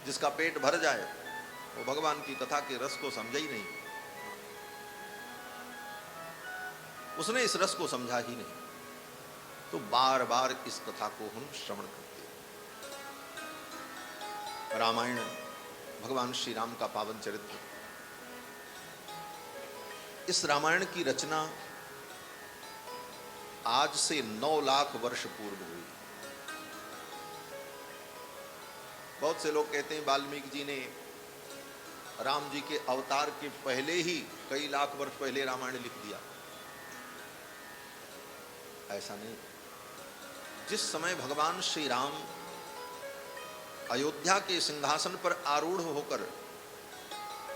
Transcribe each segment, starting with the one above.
जिसका पेट भर जाए वो भगवान की कथा के रस को समझा ही नहीं, उसने इस रस को समझा ही नहीं। तो बार बार इस कथा को हम श्रवण करते हैं। रामायण भगवान श्री राम का पावन चरित्र। इस रामायण की रचना आज से 9 लाख वर्ष पूर्व हुई। बहुत से लोग कहते हैं वाल्मीकि जी ने राम जी के अवतार के पहले ही कई लाख वर्ष पहले रामायण लिख दिया। ऐसा नहीं। जिस समय भगवान श्री राम अयोध्या के सिंहासन पर आरूढ़ होकर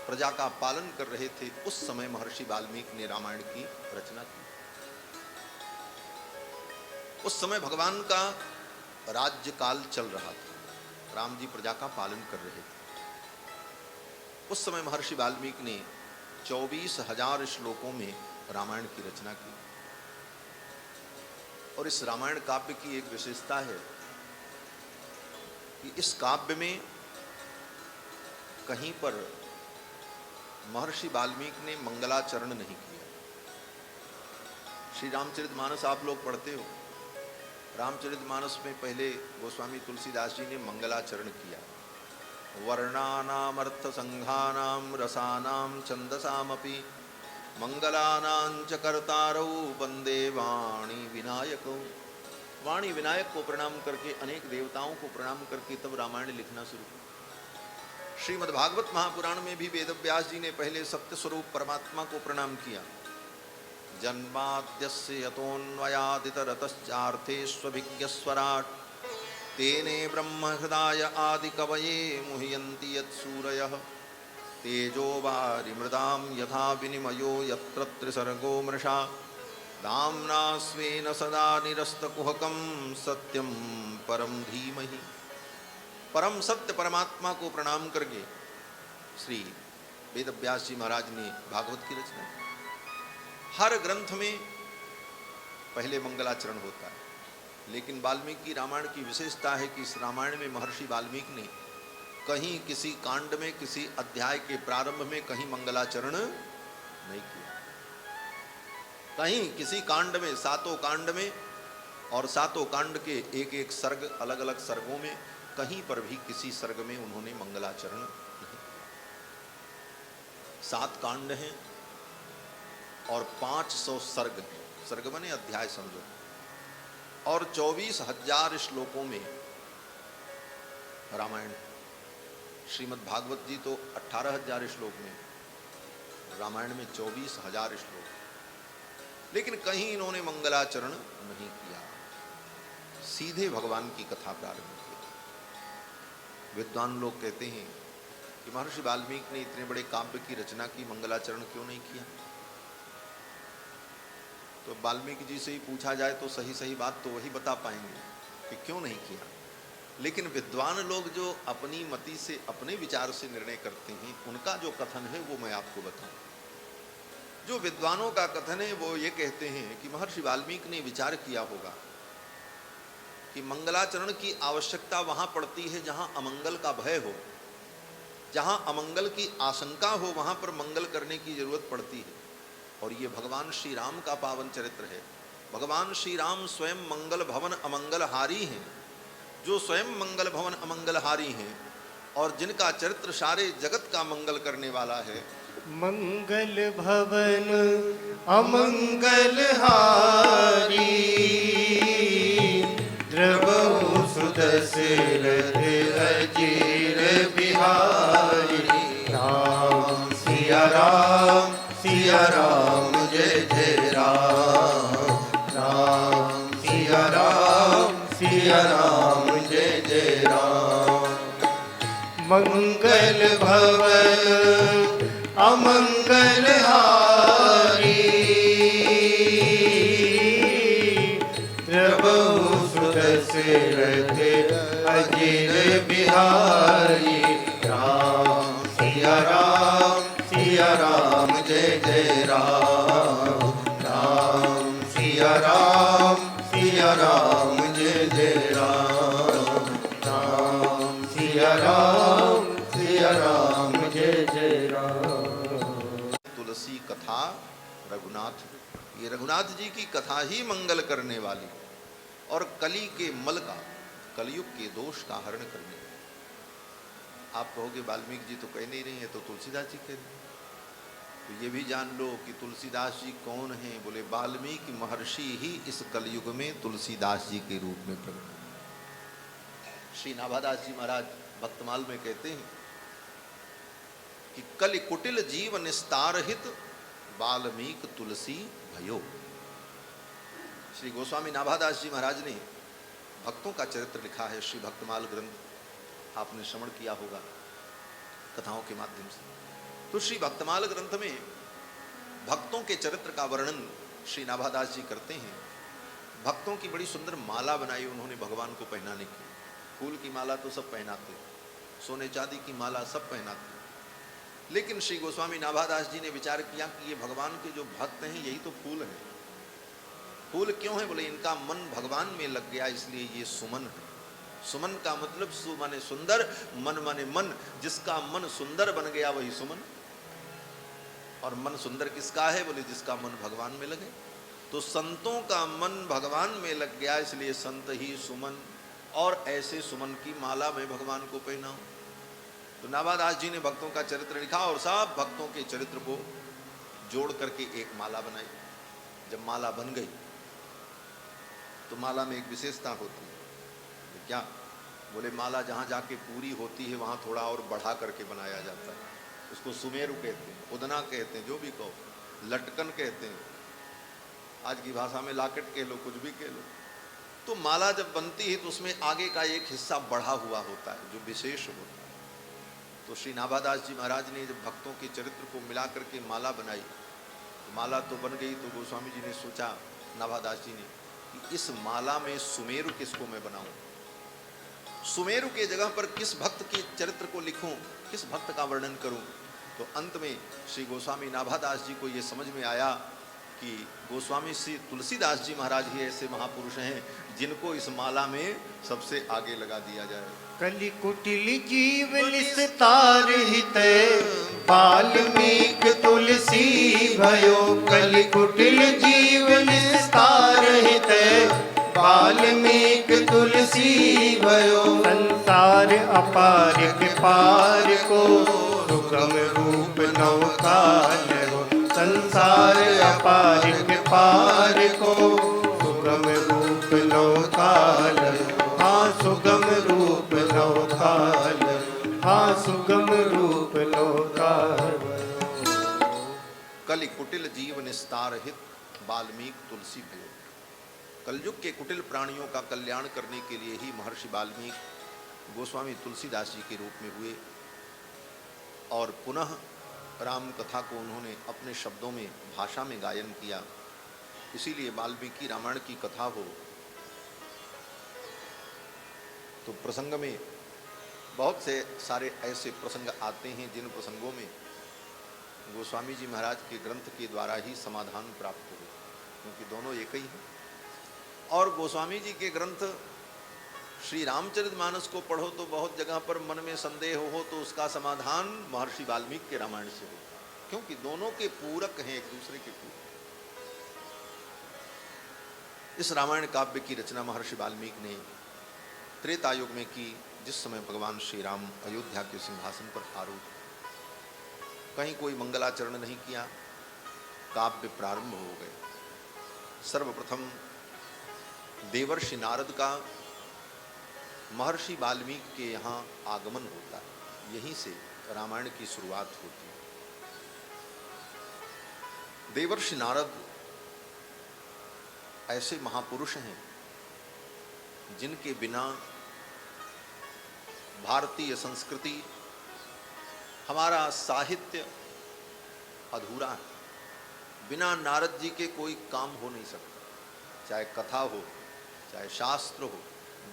प्रजा का पालन कर रहे थे, उस समय महर्षि वाल्मीकि ने रामायण की रचना की। उस समय भगवान का राज्य काल चल रहा था, राम जी प्रजा का पालन कर रहे थे। उस समय महर्षि वाल्मीकि ने 24,000 श्लोकों में रामायण की रचना की। और इस रामायण काव्य की एक विशेषता है कि इस काव्य में कहीं पर महर्षि वाल्मीकि ने मंगलाचरण नहीं किया। श्री रामचरितमानस आप लोग पढ़ते हो, रामचरितमानस में पहले गोस्वामी तुलसीदास जी ने मंगलाचरण किया। वर्णानामर्थ संघानाम रसानाम छंदसामपि मंगलानां च कर्तारौ वंदे वाणी विनायको। वाणी विनायक को प्रणाम करके, अनेक देवताओं को प्रणाम करके तब रामायण लिखना शुरू किया। श्रीमद्भागवत महापुराण में भी वेदव्यास जी ने पहले सत्य स्वरूप परमात्मा को प्रणाम किया। जन्माद्यस्य यतोऽन्वयादितरतश्चार्थेष्वभिज्ञस्वराट् तेने ब्रह्म हृदय आदि कवये मुह्यन्ति यत्सूरयः तेजो वारिमृदां यथा विनिमयो यत्र त्रिसर्गो मृषा दाम्ना स्वेन सदा निरस्तकुहकं सत्यं परम धीमहि। परम सत्य परमात्मा को प्रणाम करके श्री वेदव्यास जी महाराज ने भागवत की रचना की। हर ग्रंथ में पहले मंगलाचरण होता है, लेकिन वाल्मीकि रामायण की विशेषता है कि इस रामायण में महर्षि वाल्मीकि ने कहीं किसी कांड में, किसी अध्याय के प्रारंभ में कहीं मंगलाचरण नहीं किया। कहीं किसी कांड में, 7 कांड में और 7 कांड के एक एक सर्ग, अलग अलग सर्गों में, कहीं पर भी किसी सर्ग में उन्होंने मंगलाचरण नहीं। 7 कांड हैं और 500 सर्ग हैं। सर्ग माने अध्याय समझो। और 24,000 श्लोकों में रामायण। श्रीमद् भागवत जी तो 18,000 श्लोक में, रामायण में 24,000 श्लोक। लेकिन कहीं इन्होंने मंगलाचरण नहीं किया, सीधे भगवान की कथा प्रारंभ की। विद्वान लोग कहते हैं कि महर्षि वाल्मीकि ने इतने बड़े काव्य की रचना की, मंगलाचरण क्यों नहीं किया? तो वाल्मीकि जी से ही पूछा जाए तो सही सही बात तो वही बता पाएंगे कि क्यों नहीं किया। लेकिन विद्वान लोग जो अपनी मति से, अपने विचार से निर्णय करते हैं, उनका जो कथन है वो मैं आपको बताऊं। जो विद्वानों का कथन है वो ये कहते हैं कि महर्षि वाल्मीकि ने विचार किया होगा कि मंगलाचरण की आवश्यकता वहां पड़ती है जहां अमंगल का भय हो, जहां अमंगल की आशंका हो, वहां पर मंगल करने की जरूरत पड़ती है। और ये भगवान श्री राम का पावन चरित्र है। भगवान श्री राम स्वयं मंगल भवन अमंगलहारी हैं, जो स्वयं मंगल भवन अमंगलहारी हैं और जिनका चरित्र सारे जगत का मंगल करने वाला है। मंगल भवन अमंगलहारी द्रवहु सुदशरथ अजीर बिहारी। राम सिया राम, सिया राम जय जय राम। राम सिया राम, सिया राम जय जय राम। मंगल भवन अमंगलहारी प्रभु सुदशरथ अजीर बिहारी। राम सिया राम, सिया राम जय जय राम। राम सिया राम, सिया राम जय जय राम। राम सिया राम, रघुनाथ। ये रघुनाथ जी की कथा ही मंगल करने वाली और कली के मल का, कलयुग के दोष का हरण करने। आप कहोगे वाल्मीकि जी तो कह नहीं रही है, तो तुलसीदास जी कह रहे हैं। तो ये भी जान लो कि तुलसीदास जी कौन हैं। बोले वाल्मीकि महर्षि ही इस कलयुग में तुलसीदास जी के रूप में प्रकट हुए। श्री नाभादास जी महाराज भक्तमाल में कहते हैं कि कलि कुटिल जीव निस्तार हित वाल्मीकि तुलसी भयो। श्री गोस्वामी नाभादास जी महाराज ने भक्तों का चरित्र लिखा है। श्री भक्तमाल ग्रंथ आपने श्रवण किया होगा कथाओं के माध्यम से। तो श्री भक्तमाल ग्रंथ में भक्तों के चरित्र का वर्णन श्री नाभादास जी करते हैं। भक्तों की बड़ी सुंदर माला बनाई उन्होंने भगवान को पहनाने की। फूल की माला तो सब पहनाते, सोने चांदी की माला सब पहनाते, लेकिन श्री गोस्वामी नाभादास जी ने विचार किया कि ये भगवान के जो भक्त हैं यही तो फूल हैं। फूल क्यों है? बोले इनका मन भगवान में लग गया, इसलिए ये सुमन है। सुमन का मतलब सु माने सुंदर, मन माने मन। जिसका मन सुंदर बन गया वही सुमन। और मन सुंदर किसका है? बोले जिसका मन भगवान में लगे। तो संतों का मन भगवान में लग गया, इसलिए संत ही सुमन। और ऐसे सुमन की माला में भगवान को पहनाऊं। तो नाभादास जी ने भक्तों का चरित्र लिखा और सब भक्तों के चरित्र को जोड़ करके एक माला बनाई। जब माला बन गई तो माला में एक विशेषता होती है। क्या? बोले माला जहाँ जाके पूरी होती है वहाँ थोड़ा और बढ़ा करके बनाया जाता है। उसको सुमेरु कहते हैं, उदना कहते हैं, जो भी कहो, लटकन कहते हैं, आज की भाषा में लाकेट कह लो, कुछ भी कह लो। तो माला जब बनती है तो उसमें आगे का एक हिस्सा बढ़ा हुआ होता है जो विशेष होता है। तो श्री नाभादास जी महाराज ने जब भक्तों के चरित्र को मिला करके माला बनाई, तो माला तो बन गई। तो गोस्वामी जी ने सोचा, नाभादास जी ने, कि इस माला में सुमेरु किसको मैं बनाऊं, सुमेरु के जगह पर किस भक्त के चरित्र को लिखूं, किस भक्त का वर्णन करूं। तो अंत में श्री गोस्वामी नाभादास जी को ये समझ में आया कि गोस्वामी श्री तुलसीदास जी महाराज ही ऐसे महापुरुष हैं जिनको इस माला में सबसे आगे लगा दिया जाए। कलि कुटिल जीव निस्तार हित वाल्मीकि तुलसी भयो। कलि कुटिल जीव निस्तार हित वाल्मीकि तुलसी भयो। संसार अपार के पार को सुगम रूप नवकाल हो। संसार अपार के पार को सुगम रूप नवकाल। हाँ सुगम रूप नवकाल, हाँ सुगम रूप नवकाल। कलि कुटिल जीव निस्तार हित वाल्मीकि तुलसी भयो। कलयुग के कुटिल प्राणियों का कल्याण करने के लिए ही महर्षि वाल्मीकि गोस्वामी तुलसीदास जी के रूप में हुए और पुनः राम कथा को उन्होंने अपने शब्दों में, भाषा में गायन किया। इसीलिए वाल्मीकि रामायण की कथा हो तो प्रसंग में बहुत से सारे ऐसे प्रसंग आते हैं जिन प्रसंगों में गोस्वामी जी महाराज के ग्रंथ के द्वारा ही समाधान प्राप्त हुए, क्योंकि दोनों एक ही हैं। और गोस्वामी जी के ग्रंथ श्री रामचरितमानस को पढ़ो तो बहुत जगह पर मन में संदेह हो तो उसका समाधान महर्षि वाल्मीकि के रामायण से हो, क्योंकि दोनों के पूरक हैं, एक दूसरे के पूरक। इस रामायण काव्य की रचना महर्षि वाल्मीकि ने त्रेता युग में की, जिस समय भगवान श्री राम अयोध्या के सिंहासन पर आरूढ़। कहीं कोई मंगलाचरण नहीं किया, काव्य प्रारंभ हो गए। सर्वप्रथम देवर्षि नारद का महर्षि वाल्मीकि के यहाँ आगमन होता है, यहीं से रामायण की शुरुआत होती है। देवर्षि नारद ऐसे महापुरुष हैं जिनके बिना भारतीय संस्कृति, हमारा साहित्य अधूरा है। बिना नारद जी के कोई काम हो नहीं सकता, चाहे कथा हो चाहे शास्त्र हो।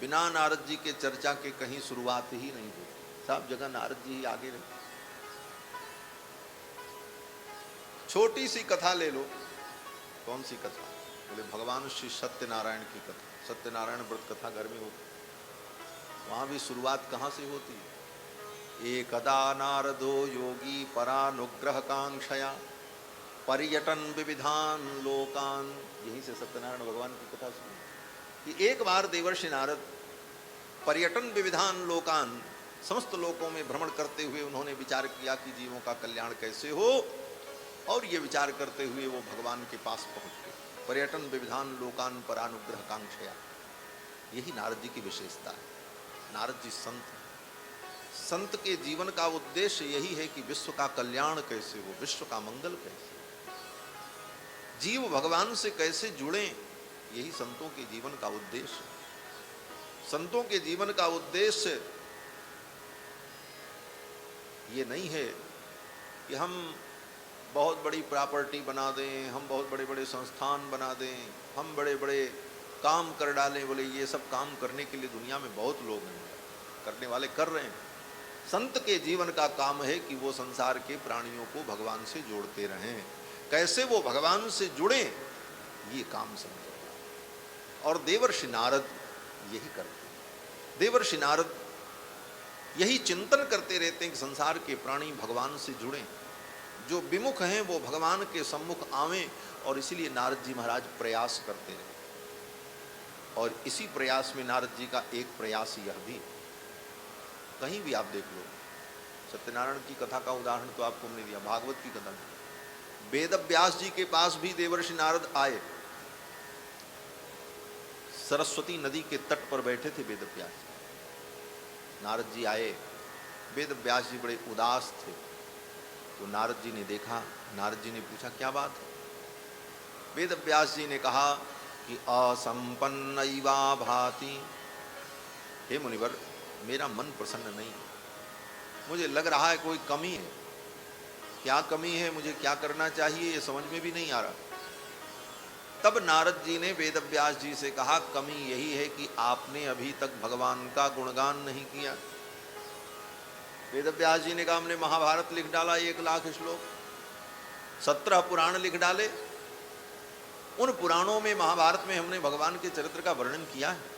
बिना नारद जी के चर्चा के कहीं शुरुआत ही नहीं होती, सब जगह नारद जी ही आगे रहते। छोटी सी कथा ले लो, कौन सी कथा? बोले भगवान श्री सत्यनारायण की कथा। सत्यनारायण व्रत कथा घर में होती, वहाँ भी शुरुआत कहाँ से होती है? एकदा नारदो योगी परानुग्रह कांक्षया पर्यटन विविधान लोकान। यहीं से सत्यनारायण भगवान की कथा सुनी कि एक बार देवर्षि नारद पर्यटन विविधान लोकान, समस्त लोकों में भ्रमण करते हुए उन्होंने विचार किया कि जीवों का कल्याण कैसे हो, और ये विचार करते हुए वो भगवान के पास पहुंच गए। पर्यटन विविधान लोकान पर अनुग्रह कांक्षया, यही नारद जी की विशेषता है। नारद जी संत के जीवन का उद्देश्य यही है कि विश्व का कल्याण कैसे हो, विश्व का मंगल कैसे, जीव भगवान से कैसे जुड़ें, यही संतों के जीवन का उद्देश्य। संतों के जीवन का उद्देश्य ये नहीं है कि हम बहुत बड़ी प्रॉपर्टी बना दें, हम बहुत बड़े बड़े संस्थान बना दें, हम बड़े बड़े काम कर डालें। बोले ये सब काम करने के लिए दुनिया में बहुत लोग हैं, करने वाले कर रहे हैं। संत के जीवन का काम है कि वो संसार के प्राणियों को भगवान से जोड़ते रहें। कैसे वो भगवान से जुड़ें, ये काम संत का। और देवर्षि नारद यही करते हैं। देवर्षि नारद यही चिंतन करते रहते हैं कि संसार के प्राणी भगवान से जुड़ें, जो विमुख हैं वो भगवान के सम्मुख आवें। और इसीलिए नारद जी महाराज प्रयास करते रहे। और इसी प्रयास में नारद जी का एक प्रयास यह भी, कहीं भी आप देख लो, सत्यनारायण की कथा का उदाहरण तो आपको हमने दिया, भागवत की कथा में वेद व्यास जी के पास भी देवर्षि नारद आए। सरस्वती नदी के तट पर बैठे थे वेद व्यास जी। नारद जी आए, वेद व्यास जी बड़े उदास थे। तो नारद जी ने देखा, नारद जी ने पूछा क्या बात है। वेद व्यास जी ने कहा कि असंपन्नैवा भाति, हे मुनिवर मेरा मन प्रसन्न नहीं है, मुझे लग रहा है कोई कमी है। क्या कमी है, मुझे क्या करना चाहिए, ये समझ में भी नहीं आ रहा। तब नारद जी ने वेद व्यास जी से कहा कमी यही है कि आपने अभी तक भगवान का गुणगान नहीं किया। वेद व्यास जी ने कहा हमने महाभारत लिख डाला, 1,00,000 श्लोक, 17 पुराण लिख डाले, उन पुराणों में महाभारत में हमने भगवान के चरित्र का वर्णन किया है।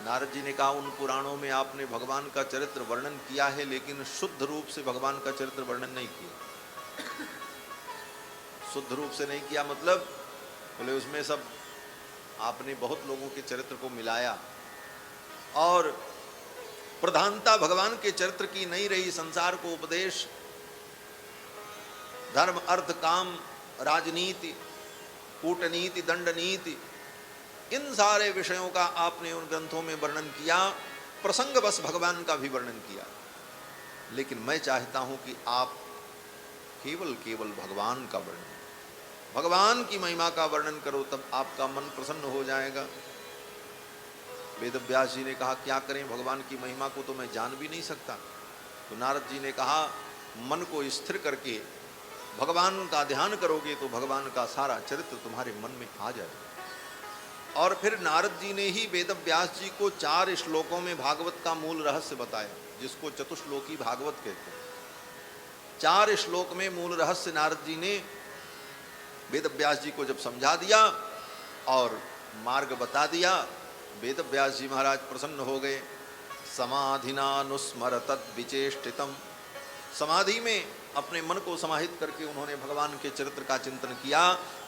नारद जी ने कहा उन पुराणों में आपने भगवान का चरित्र वर्णन किया है, लेकिन शुद्ध रूप से भगवान का चरित्र वर्णन नहीं किया। शुद्ध रूप से नहीं किया मतलब, बोले उसमें सब आपने बहुत लोगों के चरित्र को मिलाया और प्रधानता भगवान के चरित्र की नहीं रही। संसार को उपदेश, धर्म, अर्थ, काम, राजनीति, कूटनीति, दंडनीति, इन सारे विषयों का आपने उन ग्रंथों में वर्णन किया, प्रसंग बस भगवान का भी वर्णन किया। लेकिन मैं चाहता हूं कि आप केवल भगवान का वर्णन, भगवान की महिमा का वर्णन करो, तब आपका मन प्रसन्न हो जाएगा। वेद व्यास जी ने कहा क्या करें, भगवान की महिमा को तो मैं जान भी नहीं सकता। तो नारद जी ने कहा मन को स्थिर करके भगवान का ध्यान करोगे तो भगवान का सारा चरित्र तुम्हारे मन में आ जाएगा। और फिर नारद जी ने ही वेद व्यास जी को 4 श्लोकों में भागवत का मूल रहस्य बताया, जिसको चतुश्लोकी भागवत कहते हैं। 4 श्लोक में मूल रहस्य नारद जी ने वेद व्यास जी को जब समझा दिया और मार्ग बता दिया, वेद व्यास जी महाराज प्रसन्न हो गए। समाधिनानुस्मर तद विचेष्टितम, समाधि में अपने मन को समाहित करके उन्होंने भगवान के चरित्र का चिंतन किया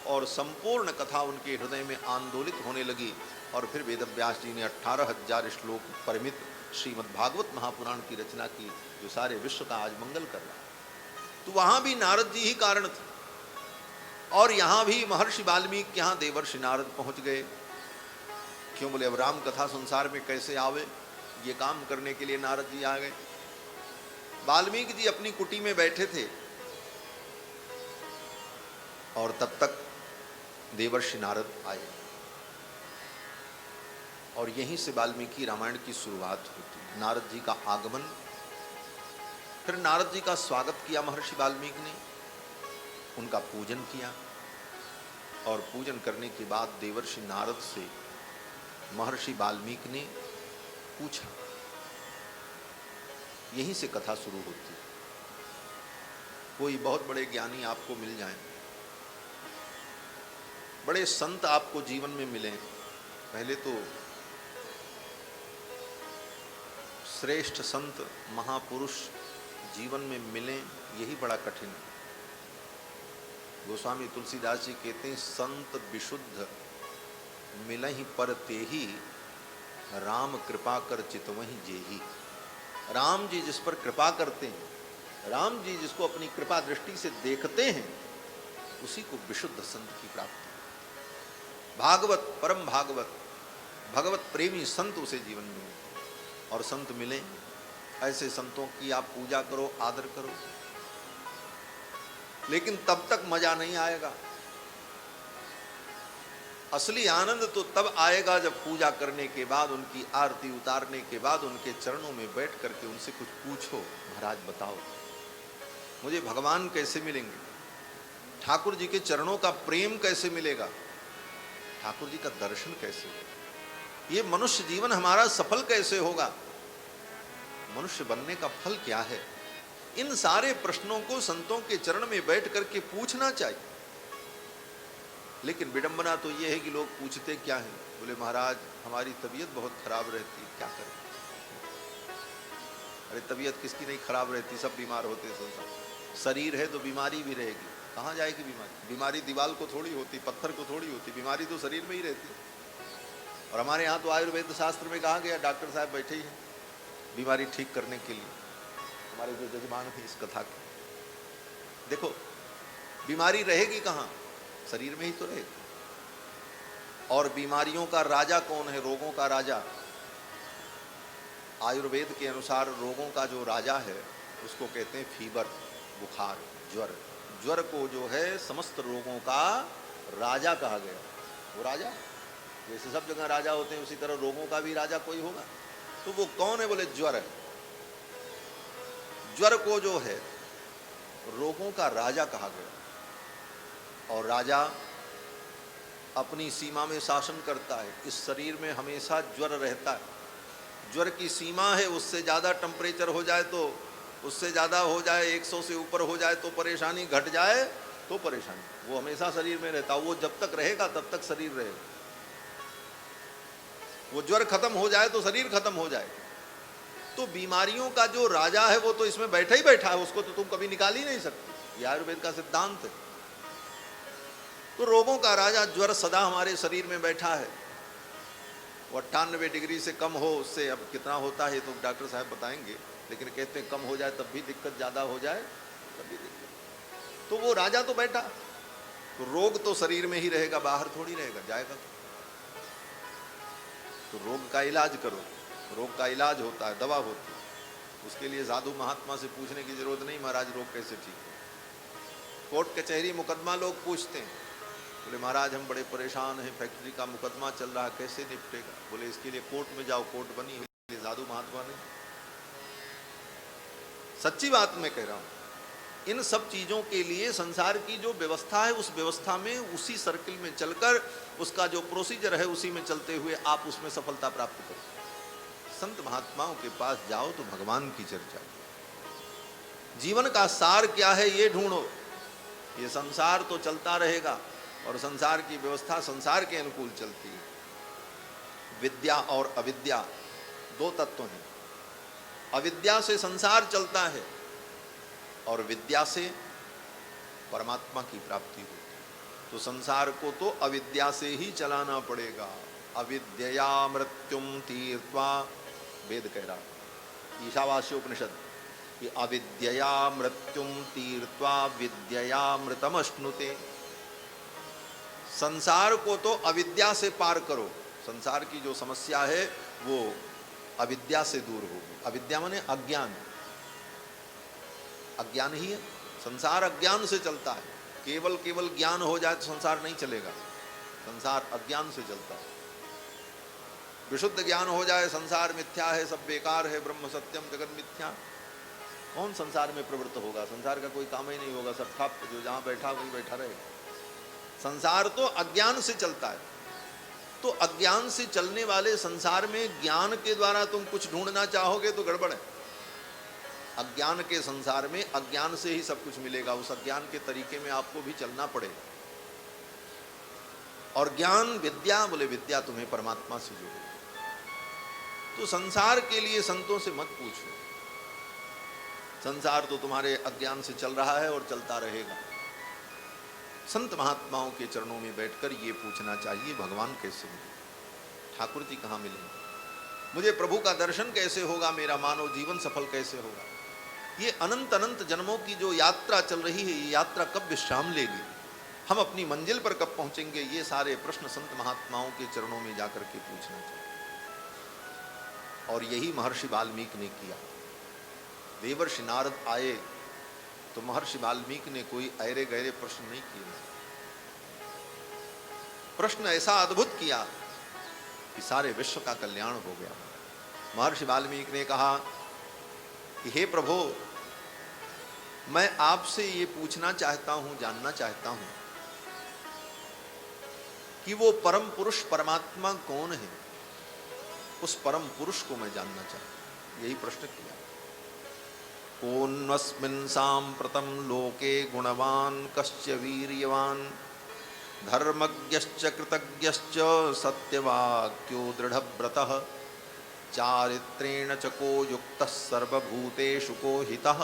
और संपूर्ण कथा उनके हृदय में आंदोलित होने लगी। और फिर वेद व्यास जी ने 18,000 श्लोक परिमित श्रीमद् भागवत महापुराण की रचना की, जो सारे विश्व का आज मंगल कर रहा है। तो वहाँ भी नारद जी ही कारण थे। और यहाँ भी महर्षि वाल्मीकि के यहाँ देवर्षि नारद पहुँच गए। क्यों, बोले अब राम कथा संसार में कैसे आवे, ये काम करने के लिए नारद जी आ गए। वाल्मीकि जी अपनी कुटी में बैठे थे और तब तक देवर्षि नारद आए और यहीं से वाल्मीकि रामायण की शुरुआत होती। नारद जी का आगमन, फिर नारद जी का स्वागत किया महर्षि वाल्मीकि ने, उनका पूजन किया और पूजन करने के बाद देवर्षि नारद से महर्षि वाल्मीकि ने पूछा। यहीं से कथा शुरू होती। कोई बहुत बड़े ज्ञानी आपको मिल जाएं, बड़े संत आपको जीवन में मिलें, पहले तो श्रेष्ठ संत महापुरुष जीवन में मिलें, यही बड़ा कठिन है। गोस्वामी तुलसीदास जी कहते हैं, संत विशुद्ध मिलहि पर तेहि, राम कृपा कर चितवहि जेहि। राम जी जिस पर कृपा करते हैं, राम जी जिसको अपनी कृपा दृष्टि से देखते हैं, उसी को विशुद्ध संत की प्राप्ति। भागवत, परम भागवत, भगवत प्रेमी संत उसे जीवन में मिलते हैं। और संत मिले, ऐसे संतों की आप पूजा करो, आदर करो, लेकिन तब तक मजा नहीं आएगा। असली आनंद तो तब आएगा जब पूजा करने के बाद, उनकी आरती उतारने के बाद, उनके चरणों में बैठ करके उनसे कुछ पूछो, महाराज बताओ मुझे भगवान कैसे मिलेंगे, ठाकुर जी के चरणों का प्रेम कैसे मिलेगा, ठाकुर जी का दर्शन कैसे होगा, ये मनुष्य जीवन हमारा सफल कैसे होगा, मनुष्य बनने का फल क्या है। इन सारे प्रश्नों को संतों के चरण में बैठ करके पूछना चाहिए। लेकिन विडंबना तो यह है कि लोग पूछते क्या है, बोले महाराज हमारी तबीयत बहुत खराब रहती है, क्या करें। अरे तबीयत किसकी नहीं खराब रहती, सब बीमार होते हैं संसार। शरीर है तो बीमारी भी रहेगी, कहाँ जाएगी बीमारी। बीमारी दीवाल को थोड़ी होती, पत्थर को थोड़ी होती, बीमारी तो शरीर में ही रहती है। और हमारे यहाँ तो आयुर्वेद शास्त्र में कहा गया, डॉक्टर साहब बैठे ही हैं बीमारी ठीक करने के लिए। हमारे जो जजमान थे इस कथा के, देखो बीमारी रहेगी कहाँ, शरीर में ही तो रहेगी। और बीमारियों का राजा कौन है, रोगों का राजा। आयुर्वेद के अनुसार रोगों का जो राजा है उसको कहते हैं फीवर, बुखार, ज्वर। ज्वर को जो है समस्त रोगों का राजा कहा गया। वो राजा, जैसे सब जगह राजा होते हैं उसी तरह रोगों का भी राजा कोई होगा। तो वो कौन है, बोले ज्वर है। ज्वर को जो है रोगों का राजा कहा गया। और राजा अपनी सीमा में शासन करता है। इस शरीर में हमेशा ज्वर रहता है। ज्वर की सीमा है, उससे ज़्यादा टेम्परेचर हो जाए तो, उससे ज़्यादा हो जाए, 100 से ऊपर हो जाए तो परेशानी, घट जाए तो परेशानी। वो हमेशा शरीर में रहता, वो जब तक रहेगा तब तक शरीर रहेगा। वो ज्वर खत्म हो जाए तो शरीर खत्म हो जाए। तो बीमारियों का जो राजा है वो तो इसमें बैठा ही बैठा है, उसको तो तुम कभी निकाल ही नहीं सकते। ये आयुर्वेद का सिद्धांत है। तो रोगों का राजा ज्वर सदा हमारे शरीर में बैठा है। वो 98 डिग्री से कम हो, उससे अब कितना होता है तो डॉक्टर साहब बताएंगे, लेकिन कहते हैं कम हो जाए तब भी दिक्कत, ज़्यादा हो जाए तब भी दिक्कत। तो वो राजा तो बैठा, तो रोग तो शरीर में ही रहेगा, बाहर थोड़ी रहेगा, जाएगा। तो रोग का इलाज करो। रोग का इलाज होता है, दवा होती है। उसके लिए साधु महात्मा से पूछने की जरूरत नहीं, महाराज रोग कैसे ठीक है। कोर्ट कचहरी मुकदमा लोग पूछते हैं, बोले महाराज हम बड़े परेशान हैं, फैक्ट्री का मुकदमा चल रहा है, कैसे निपटेगा। बोले इसके लिए कोर्ट में जाओ, कोर्ट बनी है, साधु महात्मा नहीं। सच्ची बात मैं कह रहा हूँ। इन सब चीज़ों के लिए संसार की जो व्यवस्था है, उस व्यवस्था में, उसी सर्किल में चलकर, उसका जो प्रोसीजर है उसी में चलते हुए आप उसमें सफलता प्राप्त करो। संत महात्माओं के पास जाओ तो भगवान की चर्चा, जीवन का सार क्या है ये ढूंढो। ये संसार तो चलता रहेगा और संसार की व्यवस्था संसार के अनुकूल चलती है। विद्या और अविद्या दो तत्व हैं। अविद्या से संसार चलता है और विद्या से परमात्मा की प्राप्ति होती है। तो संसार को तो अविद्या से ही चलाना पड़ेगा। अविद्यया मृत्युम तीर्त्वा, वेद कह रहा, ईशावास्य उपनिषद, कि अविद्यया मृत्युम तीर्त्वा विद्ययामृतमश्नुते। संसार को तो अविद्या से पार करो। संसार की जो समस्या है वो अविद्या से दूर होगी। अविद्या माने अज्ञान, अज्ञान ही है। संसार अज्ञान से चलता है। केवल ज्ञान हो जाए तो संसार नहीं चलेगा। संसार अज्ञान से चलता है। विशुद्ध ज्ञान हो जाए, संसार मिथ्या है, सब बेकार है, ब्रह्म सत्यम जगत मिथ्या, कौन संसार में प्रवृत्त होगा। संसार का कोई काम ही नहीं होगा, सब ठप, जो जहाँ बैठा वही बैठा रहेगा। संसार तो अज्ञान से चलता है। तो अज्ञान से चलने वाले संसार में ज्ञान के द्वारा तुम कुछ ढूंढना चाहोगे तो गड़बड़ है। अज्ञान के संसार में अज्ञान से ही सब कुछ मिलेगा। उस अज्ञान के तरीके में आपको भी चलना पड़ेगा। और ज्ञान, विद्या, बोले विद्या तुम्हें परमात्मा से जोड़े। तो संसार के लिए संतों से मत पूछो। संसार तो तुम्हारे अज्ञान से चल रहा है और चलता रहेगा। संत महात्माओं के चरणों में बैठकर ये पूछना चाहिए, भगवान कैसे मिले, ठाकुर जी कहाँ मिले, मुझे प्रभु का दर्शन कैसे होगा, मेरा मानव जीवन सफल कैसे होगा। ये अनंत अनंत जन्मों की जो यात्रा चल रही है, ये यात्रा कब विश्राम लेगी, हम अपनी मंजिल पर कब पहुंचेंगे, ये सारे प्रश्न संत महात्माओं के चरणों में जाकर के पूछना चाहिए। और यही महर्षि वाल्मीकि ने किया। देवर्षि नारद आए तो महर्षि वाल्मीकि ने कोई ऐरे गहरे प्रश्न नहीं किए, प्रश्न ऐसा अद्भुत किया कि सारे विश्व का कल्याण हो गया। महर्षि वाल्मीकि ने कहा कि हे प्रभु, मैं आपसे ये पूछना चाहता हूं, जानना चाहता हूं कि वो परम पुरुष परमात्मा कौन है, उस परम पुरुष को मैं जानना चाहता हूं। यही प्रश्न किया। कोन्वस्मिन् साम्प्रतं लोके गुणवान् कश्च वीर्यवान् धर्मज्ञश्च कृतज्ञश्च सत्यवाक्यो दृढ़व्रतः चारित्रेण च को युक्तः सर्वभूतेषु को हितः।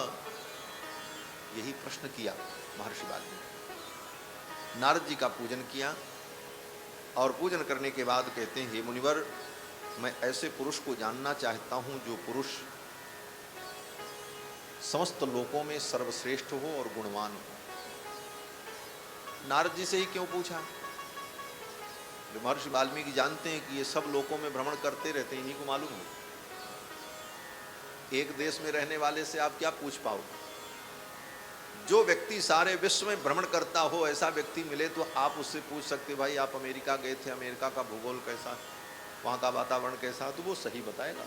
यही प्रश्न किया महर्षि वाल्मीकि। नारद जी का पूजन किया और पूजन करने के बाद कहते हैं, हे मुनिवर, मैं ऐसे पुरुष को जानना चाहता हूं जो पुरुष समस्त लोकों में सर्वश्रेष्ठ हो और गुणवान हो। नारद जी से ही क्यों पूछा? महर्षि वाल्मीकि जानते हैं कि ये सब लोकों में भ्रमण करते रहते हैं, इन्हीं को मालूम है। एक देश में रहने वाले से आप क्या पूछ पाओगे? जो व्यक्ति सारे विश्व में भ्रमण करता हो, ऐसा व्यक्ति मिले तो आप उससे पूछ सकते, भाई आप अमेरिका गए थे, अमेरिका का भूगोल कैसा, वहाँ का वातावरण कैसा, तो वो सही बताएगा।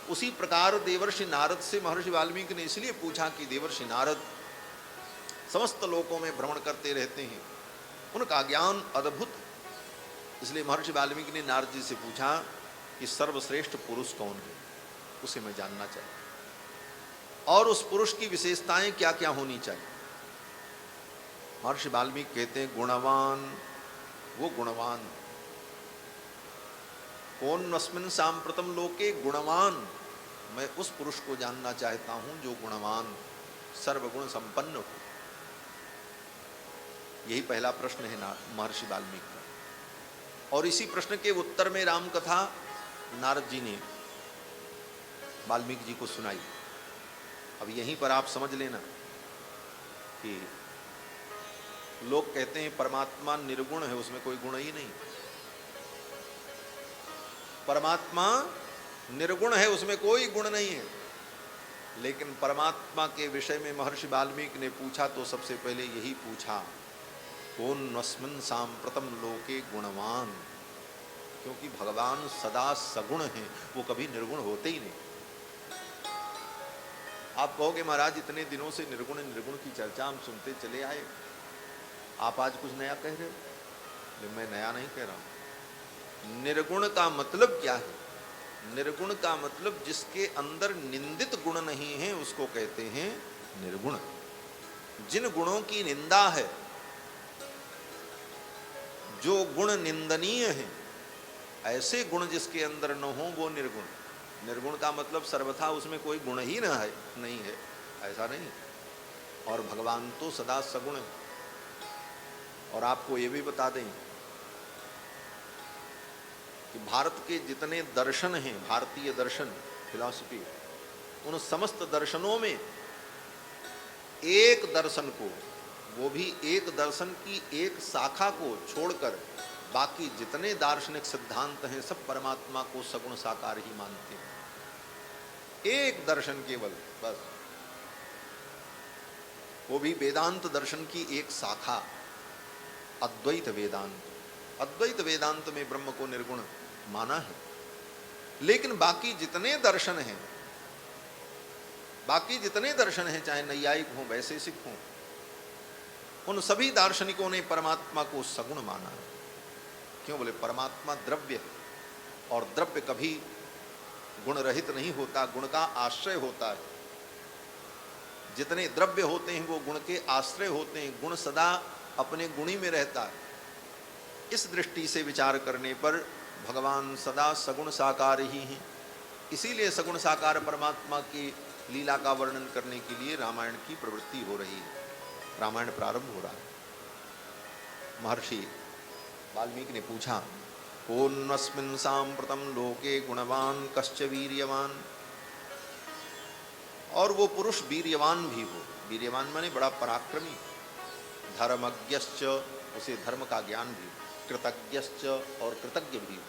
उसी प्रकार देवर्षि नारद से महर्षि वाल्मीकि ने इसलिए पूछा कि देवर्षि नारद समस्त लोकों में भ्रमण करते रहते हैं, उनका ज्ञान अद्भुत, इसलिए महर्षि वाल्मीकि ने नारद जी से पूछा कि सर्वश्रेष्ठ पुरुष कौन है, उसे मैं जानना चाहिए, और उस पुरुष की विशेषताएं क्या क्या होनी चाहिए। महर्षि वाल्मीकि कहते हैं, गुणवान, वो गुणवान। कोन्वस्मिन् साम्प्रतं लोके गुणवान, मैं उस पुरुष को जानना चाहता हूं जो गुणवान, सर्वगुण संपन्न हो। यही पहला प्रश्न है महर्षि वाल्मीकि का। और इसी प्रश्न के उत्तर में राम कथा नारद जी ने वाल्मीकि जी को सुनाई। अब यहीं पर आप समझ लेना कि लोग कहते हैं परमात्मा निर्गुण है, उसमें कोई गुण ही नहीं। परमात्मा निर्गुण है, उसमें कोई गुण नहीं है। लेकिन परमात्मा के विषय में महर्षि वाल्मीकि ने पूछा तो सबसे पहले यही पूछा, कोन्वस्मिन् साम्प्रतं लोके गुणवान, क्योंकि भगवान सदा सगुण हैं, वो कभी निर्गुण होते ही नहीं। आप कहोगे महाराज इतने दिनों से निर्गुण निर्गुण की चर्चा हम सुनते चले आए, आप आज कुछ नया कह रहे हो। मैं नया नहीं कह रहा हूं। निर्गुण का मतलब क्या है? निर्गुण का मतलब जिसके अंदर निंदित गुण नहीं है उसको कहते हैं निर्गुण। जिन गुणों की निंदा है, जो गुण निंदनीय है, ऐसे गुण जिसके अंदर न हो वो निर्गुण। निर्गुण का मतलब सर्वथा उसमें कोई गुण ही नहीं है, ऐसा नहीं। और भगवान तो सदा सगुण है। और आपको ये भी बता दें कि भारत के जितने दर्शन हैं, भारतीय दर्शन, फिलॉसफी, उन समस्त दर्शनों में एक दर्शन को, वो भी एक दर्शन की एक शाखा को छोड़कर बाकी जितने दार्शनिक सिद्धांत हैं सब परमात्मा को सगुण साकार ही मानते हैं। एक दर्शन केवल, बस, वो भी वेदांत दर्शन की एक शाखा, अद्वैत वेदांत। अद्वैत वेदांत में ब्रह्म को निर्गुण माना है। लेकिन बाकी जितने दर्शन हैं, चाहे नैयायिक हों, वैशेषिक हों, उन सभी दार्शनिकों ने परमात्मा को सगुण माना है। क्यों? बोले परमात्मा द्रव्य है और द्रव्य कभी गुण रहित नहीं होता, गुण का आश्रय होता है। जितने द्रव्य होते हैं वो गुण के आश्रय होते हैं, गुण सदा अपने गुणी में रहता है। इस दृष्टि से विचार करने पर भगवान सदा सगुण साकार ही हैं। इसीलिए सगुण साकार परमात्मा की लीला का वर्णन करने के लिए रामायण की प्रवृत्ति हो रही है, रामायण प्रारंभ हो रहा है। महर्षि वाल्मीकि ने पूछा, कोन्वस्मिन् साम्प्रतं लोके गुणवान कश्च वीर्यवान। और वो पुरुष वीर्यवान भी हो, वीर्यवान माने बड़ा पराक्रमी, धर्मज्ञश्च, उसे धर्म का ज्ञान भी, कृतज्ञश्च और कृतज्ञ भी हो,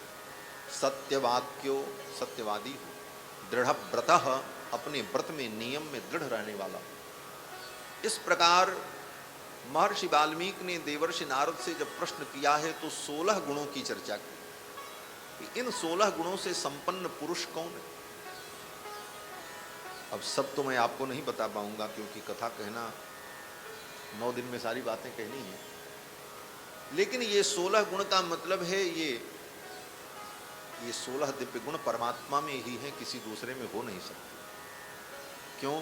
सत्यवाक्यो, सत्यवादी हो, दृढ़व्रतः, अपने व्रत में नियम में दृढ़ रहने वाला। इस प्रकार महर्षि वाल्मीकि ने देवर्षि नारद से जब प्रश्न किया है तो 16 गुणों की चर्चा की। इन 16 गुणों से संपन्न पुरुष कौन है? अब सब तो मैं आपको नहीं बता पाऊंगा, क्योंकि कथा कहना 9 दिन में सारी बातें कहनी है। लेकिन ये 16 गुण का मतलब है ये 16 दिव्य गुण परमात्मा में ही है, किसी दूसरे में हो नहीं सकते। क्यों?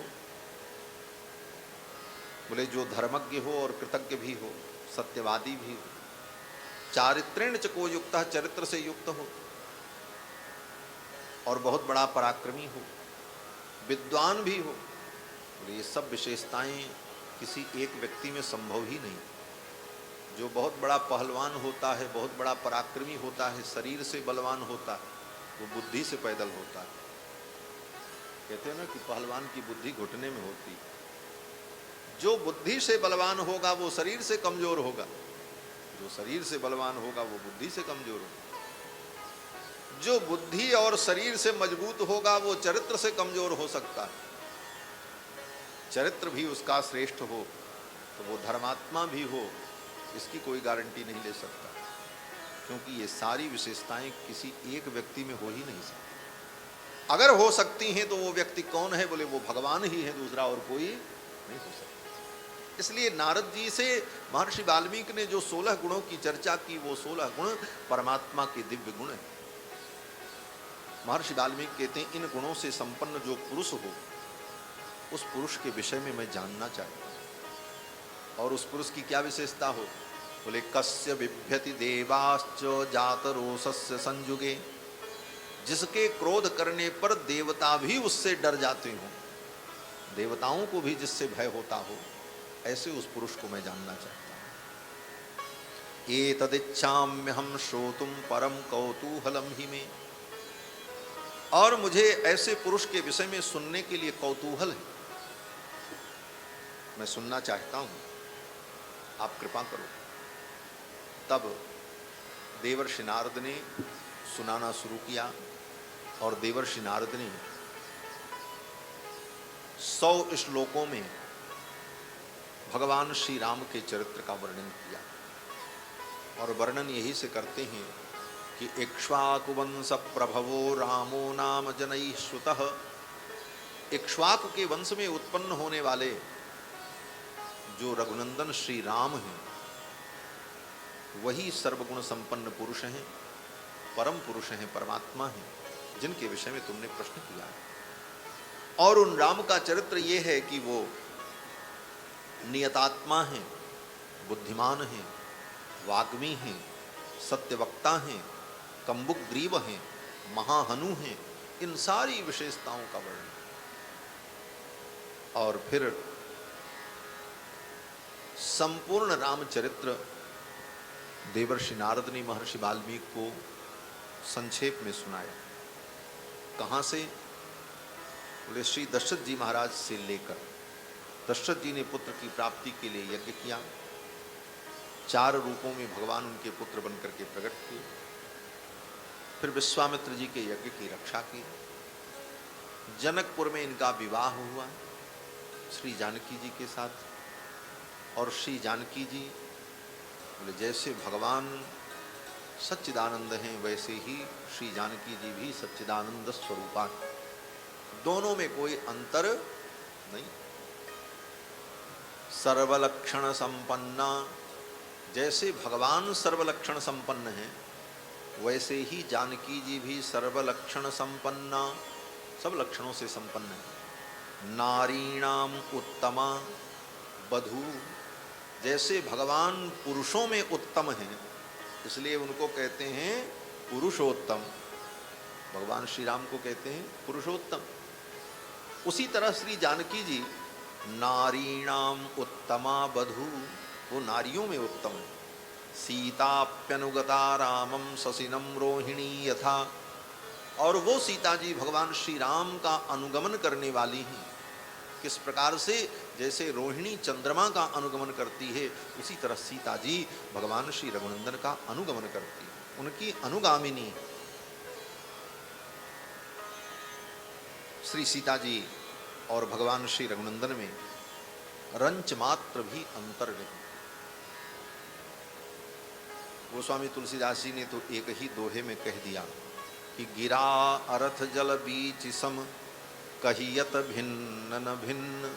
बोले जो धर्मज्ञ हो और कृतज्ञ भी हो, सत्यवादी भी हो, चारित्रेण च को युक्त, चरित्र से युक्त हो, और बहुत बड़ा पराक्रमी हो, विद्वान भी हो। बोले ये सब विशेषताएं किसी एक व्यक्ति में संभव ही नहीं। जो बहुत बड़ा पहलवान होता है, बहुत बड़ा पराक्रमी होता है, शरीर से बलवान होता है, वो बुद्धि से पैदल होता है। कहते हैं ना कि पहलवान की बुद्धि घुटने में होती है। जो बुद्धि से बलवान होगा वो शरीर से कमजोर होगा, जो शरीर से बलवान होगा वो बुद्धि से कमजोर होगा, जो बुद्धि और शरीर से मजबूत होगा वो चरित्र से कमजोर हो सकता है। चरित्र भी उसका श्रेष्ठ हो तो वो धर्मात्मा भी हो, इसकी कोई गारंटी नहीं ले सकता, क्योंकि ये सारी विशेषताएं किसी एक व्यक्ति में हो ही नहीं सकती। अगर हो सकती हैं तो वो व्यक्ति कौन है? बोले वो भगवान ही है, दूसरा और कोई नहीं हो सकता। इसलिए नारद जी से महर्षि वाल्मीकि ने जो 16 गुणों की चर्चा की, वो 16 गुण परमात्मा के दिव्य गुण हैं। महर्षि वाल्मीकि कहते हैं इन गुणों से संपन्न जो पुरुष हो, उस पुरुष के विषय में मैं जानना चाहता हूं। और उस पुरुष की क्या विशेषता हो? बोले कस्य बिभ्यति देवाश्च जातरोषस्य संयुगे, जिसके क्रोध करने पर देवता भी उससे डर जाते हो, देवताओं को भी जिससे भय होता हो, ऐसे उस पुरुष को मैं जानना चाहता हूं। एतदिच्छाम्यहं श्रोतुम परम कौतूहलम ही में, और मुझे ऐसे पुरुष के विषय में सुनने के लिए कौतूहल है, मैं सुनना चाहता हूं, आप कृपा करो। तब देवर्षि नारद ने सुनाना शुरू किया, और देवर्षि नारद ने 100 श्लोकों में भगवान श्री राम के चरित्र का वर्णन किया। और वर्णन यही से करते हैं कि इक्ष्वाकुवंश प्रभवो रामो नाम जनैः श्रुतः, इक्ष्वाकु के वंश में उत्पन्न होने वाले जो रघुनंदन श्री राम हैं, वही सर्वगुण संपन्न पुरुष हैं, परम पुरुष हैं, परमात्मा हैं, जिनके विषय में तुमने प्रश्न किया है। और उन राम का चरित्र ये है कि वो नियतात्मा हैं, बुद्धिमान हैं, वाग्मी हैं, सत्यवक्ता हैं, कम्बुग्रीव हैं, महाहनु हैं, इन सारी विशेषताओं का वर्णन। और फिर संपूर्ण रामचरित्र देवर्षि नारद ने महर्षि वाल्मीकि को संक्षेप में सुनाया। कहाँ से? बोले श्री दशरथ जी महाराज से लेकर, दशरथ जी ने पुत्र की प्राप्ति के लिए यज्ञ किया, 4 रूपों में भगवान उनके पुत्र बनकर के प्रकट किए, फिर विश्वामित्र जी के यज्ञ की रक्षा की, जनकपुर में इनका विवाह हुआ श्री जानकी जी के साथ। और श्री जानकी जी बोले जैसे भगवान सच्चिदानंद हैं, वैसे ही श्री जानकी जी भी सच्चिदानंद स्वरूपा, दोनों में कोई अंतर नहीं। सर्वलक्षण संपन्ना, जैसे भगवान सर्वलक्षण संपन्न हैं, वैसे ही जानकी जी भी सर्वलक्षण संपन्ना, सब लक्षणों से संपन्न है। नारीणाम उत्तमा बधू, जैसे भगवान पुरुषों में उत्तम हैं, इसलिए उनको कहते हैं पुरुषोत्तम, भगवान श्री राम को कहते हैं पुरुषोत्तम। उसी तरह श्री जानकी जी नारीणाम उत्तमा बधू, वो नारियों में उत्तम है। सीताप्यनुगता रामम ससिनम रोहिणी यथा। और वो सीता जी भगवान श्री राम का अनुगमन करने वाली हैं। किस प्रकार से? जैसे रोहिणी चंद्रमा का अनुगमन करती है, उसी तरह सीता जी भगवान श्री रघुनंदन का अनुगमन करती है, उनकी अनुगामिनी। श्री सीता जी और भगवान श्री रघुनंदन में रंच मात्र भी अंतर नहीं। गोस्वामी तुलसीदास जी ने तो एक ही दोहे में कह दिया कि गिरा अरथ जल बीच सम कहियत भिन्न न भिन्न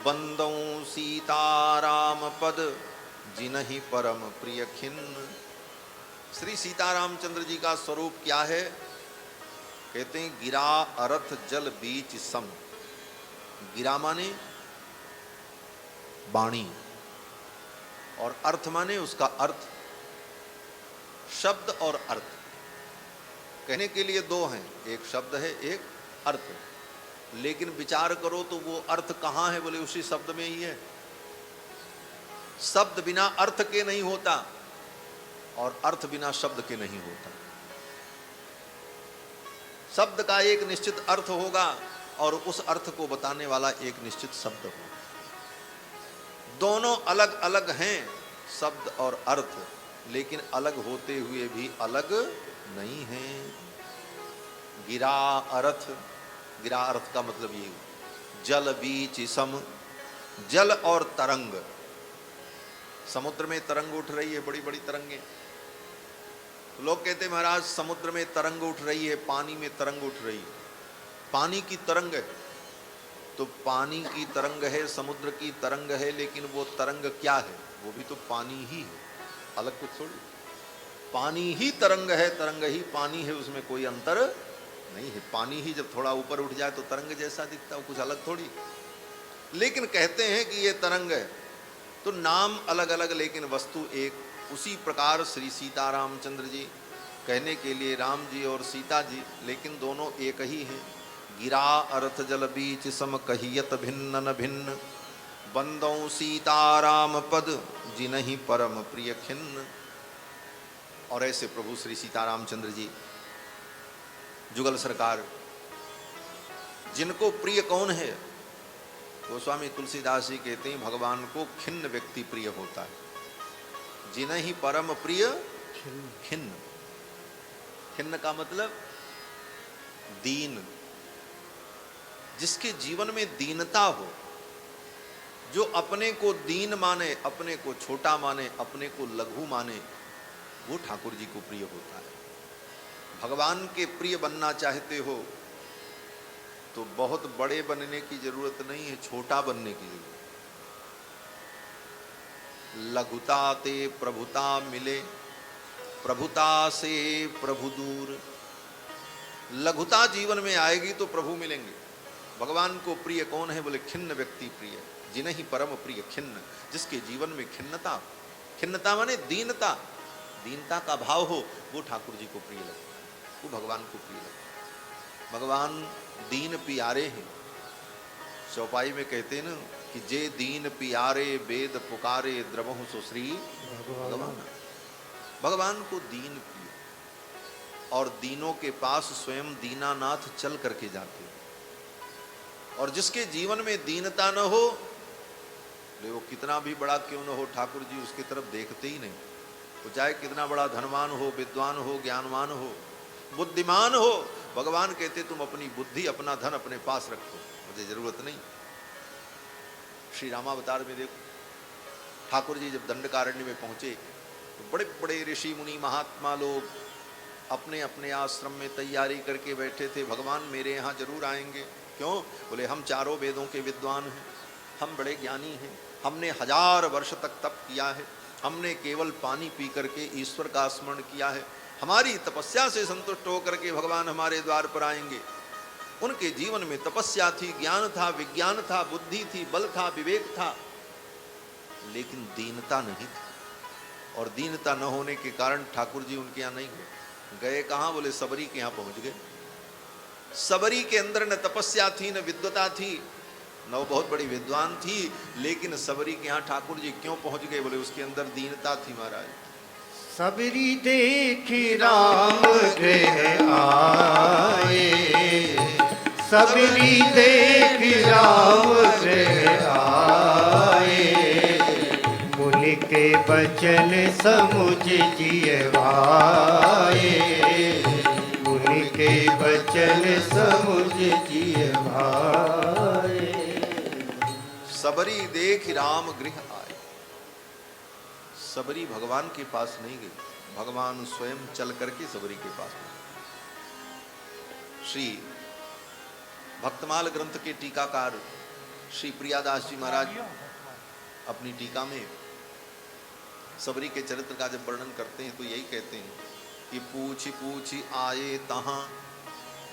बंदों सीताराम पद जिनहि परम प्रिय खिन्न। श्री सीतारामचंद्र जी का स्वरूप क्या है? कहते हैं गिरा अरथ जल बीच सम। गिरा माने वाणी और अर्थ माने उसका अर्थ। शब्द और अर्थ कहने के लिए दो हैं, एक शब्द है एक अर्थ। लेकिन विचार करो तो वो अर्थ कहाँ है? बोले उसी शब्द में ही है। शब्द बिना अर्थ के नहीं होता और अर्थ बिना शब्द के नहीं होता। शब्द का एक निश्चित अर्थ होगा और उस अर्थ को बताने वाला एक निश्चित शब्द होगा। दोनों अलग अलग हैं, शब्द और अर्थ, लेकिन अलग होते हुए भी अलग नहीं हैं। गिरा अर्थ, गिरा अर्थ का मतलब ये जल बीच सम। जल और तरंग, समुद्र में तरंग उठ रही है, बड़ी बड़ी तरंगे। तो लोग कहते हैं महाराज समुद्र में तरंग उठ रही है, पानी में तरंग उठ रही है। पानी की तरंग है तो पानी की तरंग है, समुद्र की तरंग है, लेकिन वो तरंग क्या है? वो भी तो पानी ही है, अलग कुछ थोड़ी। पानी ही तरंग है, तरंग ही पानी है, उसमें कोई अंतर नहीं है। पानी ही जब थोड़ा ऊपर उठ जाए तो तरंग जैसा दिखता है, कुछ अलग थोड़ी। लेकिन कहते हैं कि ये तरंग है, तो नाम अलग अलग लेकिन वस्तु एक। उसी प्रकार श्री सीतारामचंद्र जी कहने के लिए राम जी और सीता जी, लेकिन दोनों एक ही हैं। गिरा अर्थ जल बीच सम कहियत भिन्न न भिन्न बंदों सीताराम पद जिनहि परम प्रिय खिन्न। और ऐसे प्रभु श्री सीतारामचंद्र जी जुगल सरकार, जिनको प्रिय कौन है? गोस्वामी तुलसीदास जी कहते हैं भगवान को खिन्न व्यक्ति प्रिय होता है। जिनहि परम प्रिय खिन्न। खिन्न का मतलब दीन, जिसके जीवन में दीनता हो, जो अपने को दीन माने, अपने को छोटा माने, अपने को लघु माने, वो ठाकुर जी को प्रिय होता है। भगवान के प्रिय बनना चाहते हो तो बहुत बड़े बनने की जरूरत नहीं है, छोटा बनने की जरूरत। लघुता ते प्रभुता मिले, प्रभुता से प्रभु दूर। लघुता जीवन में आएगी तो प्रभु मिलेंगे। भगवान को प्रिय कौन है? बोले खिन्न व्यक्ति प्रिय। जिन्हीं परम प्रिय खिन्न, जिसके जीवन में खिन्नता, खिन्नता माने दीनता, दीनता का भाव हो, वो ठाकुर जी को प्रिय लगता है, वो भगवान को प्रिय लगता है। भगवान दीन पियारे हैं। चौपाई में कहते हैं ना कि जे दीन पियारे वेद पुकारे द्रवहु सुश्री भगवान। भगवान को दीन प्रिय, और दीनों के पास स्वयं दीनानाथ चल करके जाते। और जिसके जीवन में दीनता न हो, वो कितना भी बड़ा क्यों न हो, ठाकुर जी उसकी तरफ देखते ही नहीं। वो चाहे कितना बड़ा धनवान हो, विद्वान हो, ज्ञानवान हो, बुद्धिमान हो, भगवान कहते तुम अपनी बुद्धि अपना धन अपने पास रखो, मुझे जरूरत नहीं। श्री रामावतार में देखो, ठाकुर जी जब दंडकारण्य में पहुंचे तो बड़े बड़े ऋषि मुनि महात्मा लोग अपने अपने आश्रम में तैयारी करके बैठे थे। भगवान मेरे यहाँ जरूर आएंगे। क्यों? बोले हम चारों वेदों के विद्वान हैं, हम बड़े ज्ञानी हैं, हमने 1000 वर्ष तक तप किया है, हमने केवल पानी पी करके ईश्वर का स्मरण किया है, हमारी तपस्या से संतुष्ट होकर के भगवान हमारे द्वार पर आएंगे। उनके जीवन में तपस्या थी, ज्ञान था, विज्ञान था, बुद्धि थी, बल था, विवेक था, लेकिन दीनता नहीं थी। और दीनता न होने के कारण ठाकुर जी उनके यहाँ नहीं गए। कहाँ? बोले सबरी के यहाँ पहुंच गए। सबरी के अंदर न तपस्या थी, न विद्वता थी, न वो बहुत बड़ी विद्वान थी, लेकिन सबरी के यहाँ ठाकुर जी क्यों पहुंच गए? बोले उसके अंदर दीनता थी महाराज। सबरी देखी राम गृह आए, सबरी देखी राम गृह आए, मुनि के बचन समुझ जिय भाए, मुनि के बचन समुझ जिय भाए। सबरी देख राम गृह आए। सबरी भगवान के पास नहीं गई, भगवान स्वयं चल करके सबरी के पास गए। श्री भक्तमाल ग्रंथ के टीकाकार श्री प्रियादास जी महाराज अपनी टीका में सबरी के चरित्र का जब वर्णन करते हैं तो यही कहते हैं कि पूछी पूछी आए तहां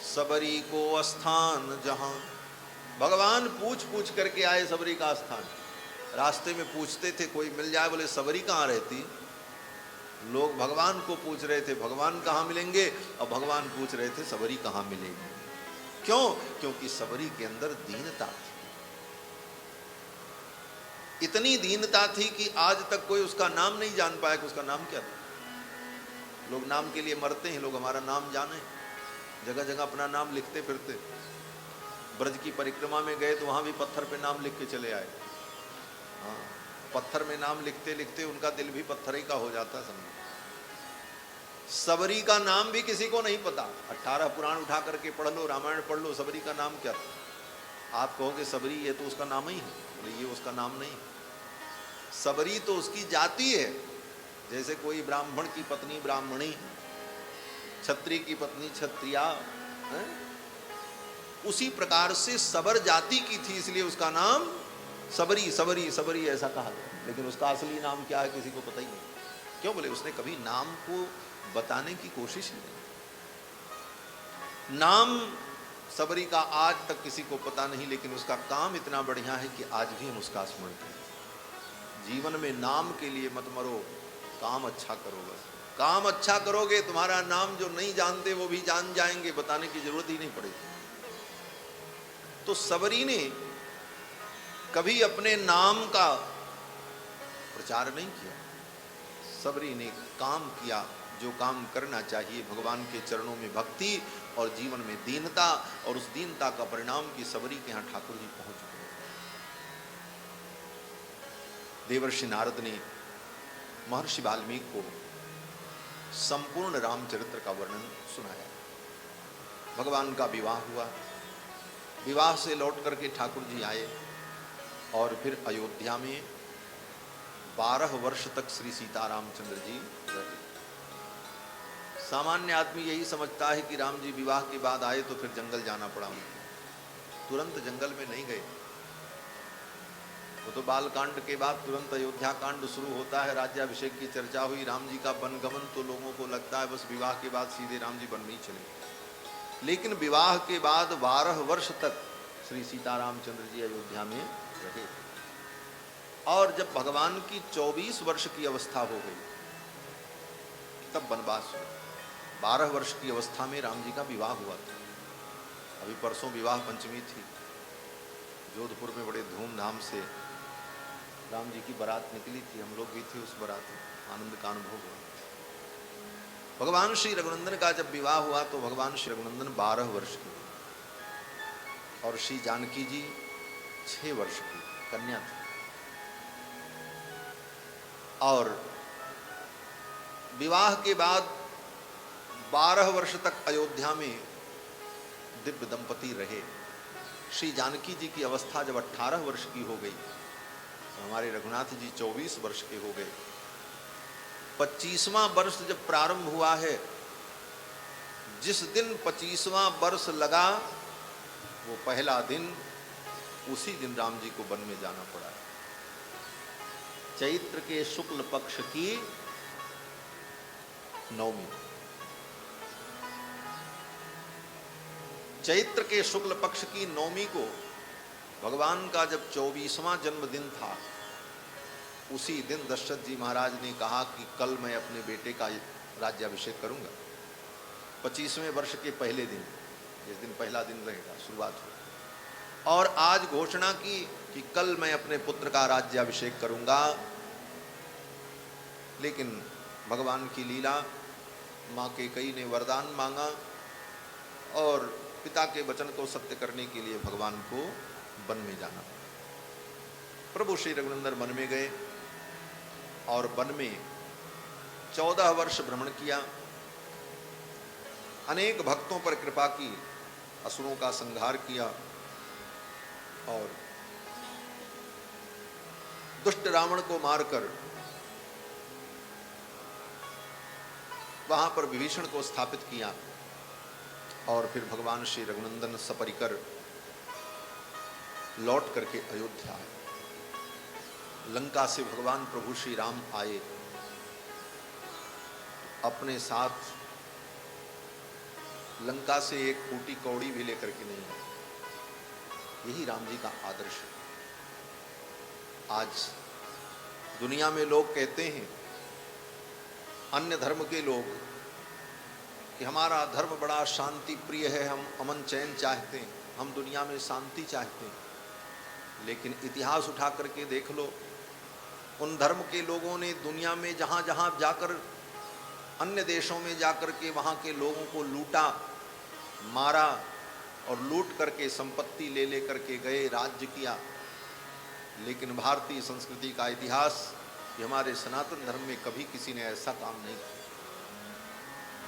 सबरी को स्थान जहां। भगवान पूछ पूछ करके आए सबरी का स्थान। रास्ते में पूछते थे कोई मिल जाए, बोले सबरी कहाँ रहती। लोग भगवान को पूछ रहे थे भगवान कहाँ मिलेंगे, और भगवान पूछ रहे थे सबरी कहाँ मिलेगी। क्यों? क्योंकि सबरी के अंदर दीनता थी, इतनी दीनता थी कि आज तक कोई उसका नाम नहीं जान पाया कि उसका नाम क्या था। लोग नाम के लिए मरते हैं, लोग हमारा नाम जाने, जगह जगह अपना नाम लिखते फिरते। ब्रज की परिक्रमा में गए तो वहां भी पत्थर पे नाम लिख के चले आए। हाँ, पत्थर में नाम लिखते लिखते उनका दिल भी पत्थर ही का हो जाता समझो। सबरी का नाम भी किसी को नहीं पता। 18 पुराण उठा करके पढ़ लो, रामायण पढ़ लो, सबरी का नाम क्या था। आप कहोगे सबरी ये तो उसका नाम ही है, बोले ये उसका नाम नहीं। सबरी तो उसकी जाति है। जैसे कोई ब्राह्मण की पत्नी ब्राह्मणी, क्षत्रिय की पत्नी क्षत्रिया, उसी प्रकार से सबर जाति की थी, इसलिए उसका नाम सबरी सबरी सबरी ऐसा कहा गया। लेकिन उसका असली नाम क्या है किसी को पता ही नहीं। क्यों? बोले उसने कभी नाम को बताने की कोशिश ही नहीं। नाम सबरी का आज तक किसी को पता नहीं, लेकिन उसका काम इतना बढ़िया है कि आज भी हम उसका स्मरण करें। जीवन में नाम के लिए मत मरो, काम अच्छा करो। बस काम अच्छा करोगे, तुम्हारा नाम जो नहीं जानते वो भी जान जाएंगे, बताने की जरूरत ही नहीं पड़ेगी। तो सबरी ने कभी अपने नाम का प्रचार नहीं किया। सबरी ने काम किया जो काम करना चाहिए, भगवान के चरणों में भक्ति और जीवन में दीनता, और उस दीनता का परिणाम कि सबरी के यहाँ ठाकुर जी पहुंच गए। देवर्षि नारद ने महर्षि वाल्मीकि को संपूर्ण रामचरित्र का वर्णन सुनाया। भगवान का विवाह हुआ, विवाह से लौट करके ठाकुर जी आए और फिर अयोध्या में 12 वर्ष तक श्री सीतारामचंद्र जी रहे। सामान्य आदमी यही समझता है कि राम जी विवाह के बाद आए तो फिर जंगल जाना पड़ा उनको। तुरंत जंगल में नहीं गए, वो तो बाल कांड के बाद तुरंत अयोध्या कांड शुरू होता है। राज्याभिषेक की चर्चा हुई, राम जी का वनगमन, तो लोगों को लगता है बस विवाह के बाद सीधे राम जी वन में ही चले। लेकिन विवाह के बाद 12 वर्ष तक श्री सीतारामचंद्र जी अयोध्या में रहे। और जब भगवान की 24 वर्ष की अवस्था हो गई तब वनवास हुआ। 12 वर्ष की अवस्था में राम जी का विवाह हुआ था। अभी परसों विवाह पंचमी थी, जोधपुर में बड़े धूमधाम से राम जी की बारात निकली थी। हम लोग भी थे उस बारात में, आनंद का अनुभव हुआ। भगवान श्री रघुनंदन का जब विवाह हुआ तो भगवान श्री रघुनंदन 12 वर्ष के और श्री जानकी जी 6 वर्ष की कन्या थी। और विवाह के बाद 12 वर्ष तक अयोध्या में दिव्य दंपति रहे। श्री जानकी जी की अवस्था जब 18 वर्ष की हो गई तो हमारे रघुनाथ जी 24 वर्ष के हो गए। 25वां वर्ष जब प्रारंभ हुआ है, जिस दिन 25वां वर्ष लगा वो पहला दिन, उसी दिन राम जी को वन में जाना पड़ा। चैत्र के शुक्ल पक्ष की नवमी, चैत्र के शुक्ल पक्ष की नवमी को भगवान का जब 24वां जन्मदिन था, उसी दिन दशरथ जी महाराज ने कहा कि कल मैं अपने बेटे का राज्याभिषेक करूंगा। 25वें वर्ष के पहले दिन, जिस दिन पहला दिन रहेगा, शुरुआत हो, और आज घोषणा की कि कल मैं अपने पुत्र का राज्याभिषेक करूंगा। लेकिन भगवान की लीला, माँ कैकेयी ने वरदान मांगा और पिता के वचन को सत्य करने के लिए भगवान को वन में जाना। प्रभु श्री रघुनंदन वन में गए और वन में 14 वर्ष भ्रमण किया, अनेक भक्तों पर कृपा की, असुरों का संहार किया और दुष्ट रावण को मारकर वहां पर विभीषण को स्थापित किया और फिर भगवान श्री रघुनंदन सपरिकर लौट करके अयोध्या आए। लंका से भगवान प्रभु श्री राम आए, अपने साथ लंका से एक फूटी कौड़ी भी लेकर के नहीं आए। यही राम जी का आदर्श है। आज दुनिया में लोग कहते हैं, अन्य धर्म के लोग, कि हमारा धर्म बड़ा शांति प्रिय है, हम अमन चैन चाहते हैं, हम दुनिया में शांति चाहते हैं। लेकिन इतिहास उठा करके देख लो, उन धर्म के लोगों ने दुनिया में जहाँ जहाँ जाकर, अन्य देशों में जाकर के वहाँ के लोगों को लूटा, मारा और लूट करके संपत्ति ले ले करके गए, राज्य किया। लेकिन भारतीय संस्कृति का इतिहास, कि हमारे सनातन धर्म में कभी किसी ने ऐसा काम नहीं किया।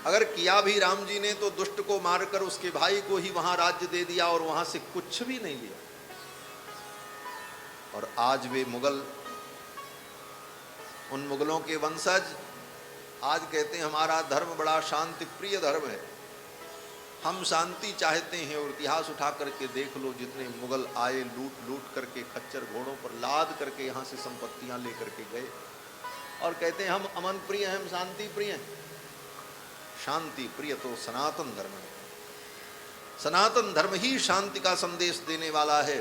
अगर किया भी राम जी ने, तो दुष्ट को मारकर उसके भाई को ही वहां राज्य दे दिया और वहां से कुछ भी नहीं लिया। और आज वे मुगल, उन मुगलों के वंशज आज कहते हैं हमारा धर्म बड़ा शांति प्रिय धर्म है, हम शांति चाहते हैं। और इतिहास उठा करके देख लो, जितने मुगल आए लूट लूट करके, खच्चर घोड़ों पर लाद करके यहाँ से संपत्तियां लेकर के गए और कहते हैं हम अमन प्रिय हैं, हम शांति प्रिय हैं। शांति प्रिय तो सनातन धर्म है। सनातन धर्म ही शांति का संदेश देने वाला है।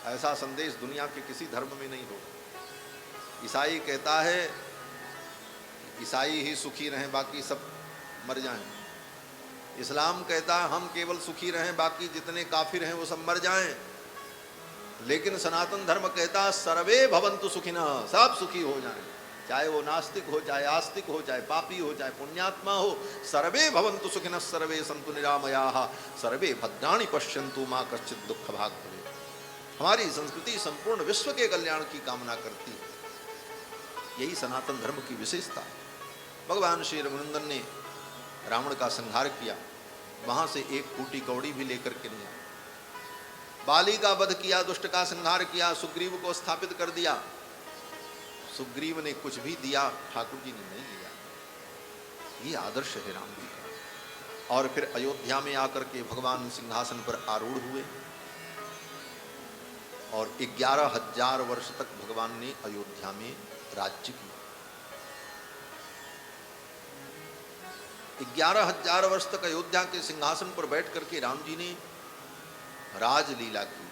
ऐसा संदेश दुनिया के किसी धर्म में नहीं होगा। ईसाई कहता है ईसाई ही सुखी रहें, बाकी सब मर जाएं। इस्लाम कहता है हम केवल सुखी रहें, बाकी जितने काफिर हैं वो सब मर जाएं। लेकिन सनातन धर्म कहता है सर्वे भवन्तु सुखिनः, सब सुखी हो जाएं, चाहे वो नास्तिक हो, चाहे आस्तिक हो, चाहे पापी हो, चाहे पुण्यात्मा हो। सर्वे भवन्तु सुखिनः सर्वे सन्तु निरामयाः सर्वे भद्राणि पश्यन्तु मा कश्चित् दुःख भाग् भवेत्। हमारी संस्कृति संपूर्ण विश्व के कल्याण की कामना करती है। यही सनातन धर्म की विशेषता है। भगवान श्री रघुनंदन ने रावण का संहार किया, वहां से एक फूटी कौड़ी भी लेकर के नहीं आए। बाली का वध किया, दुष्ट का संहार किया, सुग्रीव को स्थापित कर दिया। सुग्रीव ने कुछ भी दिया, ठाकुर जी ने नहीं लिया। ये आदर्श है राम जी का। और फिर अयोध्या में आकर के भगवान सिंहासन पर आरूढ़ हुए और 11,000 वर्ष तक भगवान ने अयोध्या में राज्य किया। 11,000 वर्ष तक अयोध्या के सिंहासन पर बैठ करके राम जी ने राजलीला की।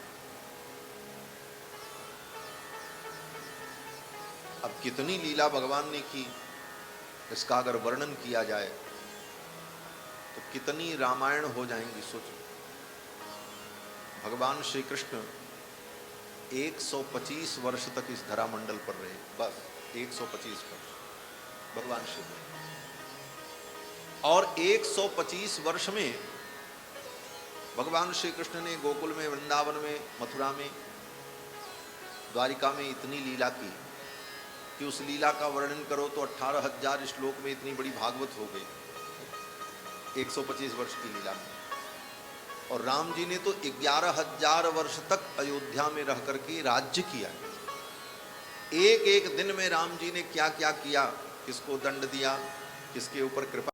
अब कितनी लीला भगवान ने की, इसका अगर वर्णन किया जाए तो कितनी रामायण हो जाएंगी। सोचो, भगवान श्री कृष्ण 125 वर्ष तक इस धरामंडल पर रहे, बस 125 वर्ष भगवान श्री कृष्ण। और 125 वर्ष में भगवान श्री कृष्ण ने गोकुल में, वृंदावन में, मथुरा में, द्वारिका में इतनी लीला की कि उस लीला का वर्णन करो तो 18,000 श्लोक में इतनी बड़ी भागवत हो गई 125 वर्ष की लीला में। और राम जी ने तो 11,000 वर्ष तक अयोध्या में रह करके राज्य किया। एक एक दिन में राम जी ने क्या क्या किया, किसको दंड दिया, किसके ऊपर कृपा।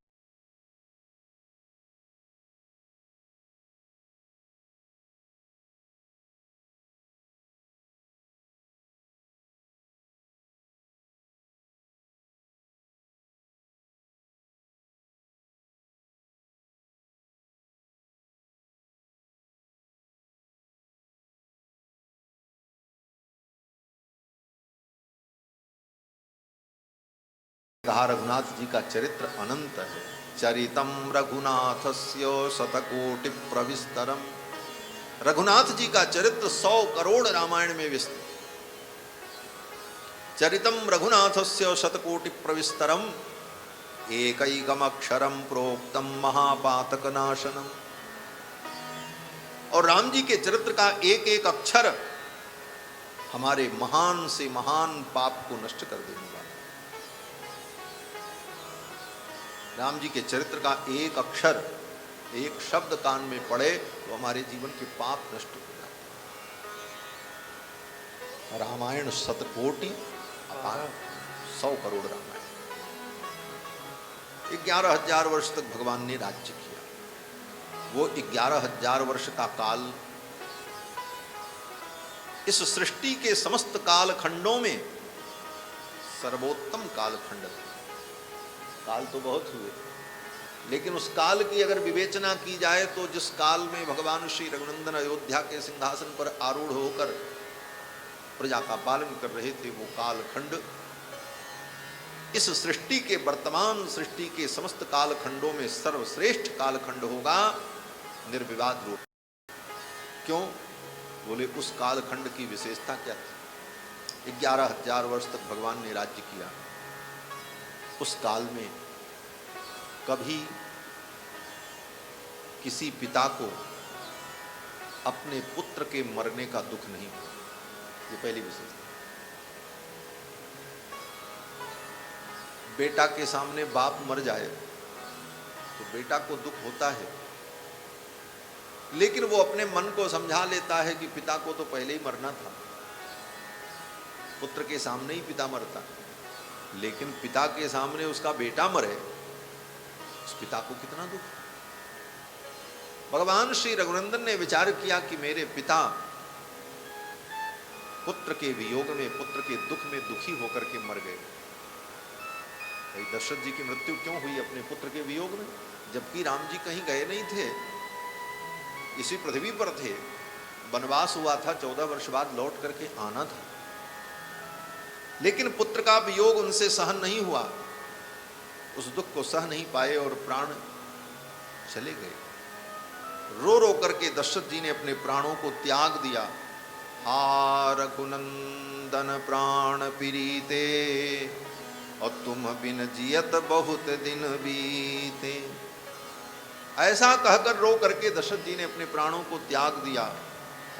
कहा रघुनाथ जी का चरित्र अनंत है। चरितम रघुनाथस्य शतकोटि प्रविस्तरम। रघुनाथ जी का चरित्र 100 करोड़ रामायण में विस्तृत। चरितम रघुनाथस्य शतकोटि प्रविस्तरम एकैकमक्षरम प्रोक्तम महापातक नाशनम। और राम जी के चरित्र का एक एक अक्षर हमारे महान से महान पाप को नष्ट कर देने वाला। राम जी के चरित्र का एक अक्षर, एक शब्द कान में पड़े तो हमारे जीवन के पाप नष्ट हो जाते। रामायण शतकोटि अपार, 100 करोड़ रामायण। 11,000 वर्ष तक भगवान ने राज्य किया। वो 11,000 वर्ष का काल इस सृष्टि के समस्त कालखंडों में सर्वोत्तम कालखंड था। काल तो बहुत हुए, लेकिन उस काल की अगर विवेचना की जाए तो जिस काल में भगवान श्री रघुनंदन अयोध्या के सिंहासन पर आरूढ़ होकर प्रजा का पालन कर रहे थे, वो कालखंड इस सृष्टि के, वर्तमान सृष्टि के समस्त कालखंडों में सर्वश्रेष्ठ कालखंड होगा, निर्विवाद रूप। क्यों? बोले उस कालखंड की विशेषता क्या थी? 11,000 वर्ष तक भगवान ने राज्य किया। उस काल में कभी किसी पिता को अपने पुत्र के मरने का दुख नहीं हुआ। ये पहली विशेषता। बेटा के सामने बाप मर जाए तो बेटा को दुख होता है, लेकिन वो अपने मन को समझा लेता है कि पिता को तो पहले ही मरना था। पुत्र के सामने ही पिता मरता, लेकिन पिता के सामने उसका बेटा मरे, उस पिता को कितना दुख। भगवान श्री रघुनंदन ने विचार किया कि मेरे पिता पुत्र के वियोग में, पुत्र के दुख में दुखी होकर के मर गए। दशरथ जी की मृत्यु क्यों हुई? अपने पुत्र के वियोग में, जबकि राम जी कहीं गए नहीं थे, इसी पृथ्वी पर थे। वनवास हुआ था, 14 वर्ष बाद लौट करके आना था, लेकिन पुत्र का वियोग उनसे सहन नहीं हुआ। उस दुख को सह नहीं पाए और प्राण चले गए। रो रो करके दशरथ जी ने अपने प्राणों को त्याग दिया। हा रघुनंदन प्राण पीरीते, और तुम बिन जियत बहुत दिन बीते। ऐसा कहकर रो करके दशरथ जी ने अपने प्राणों को त्याग दिया।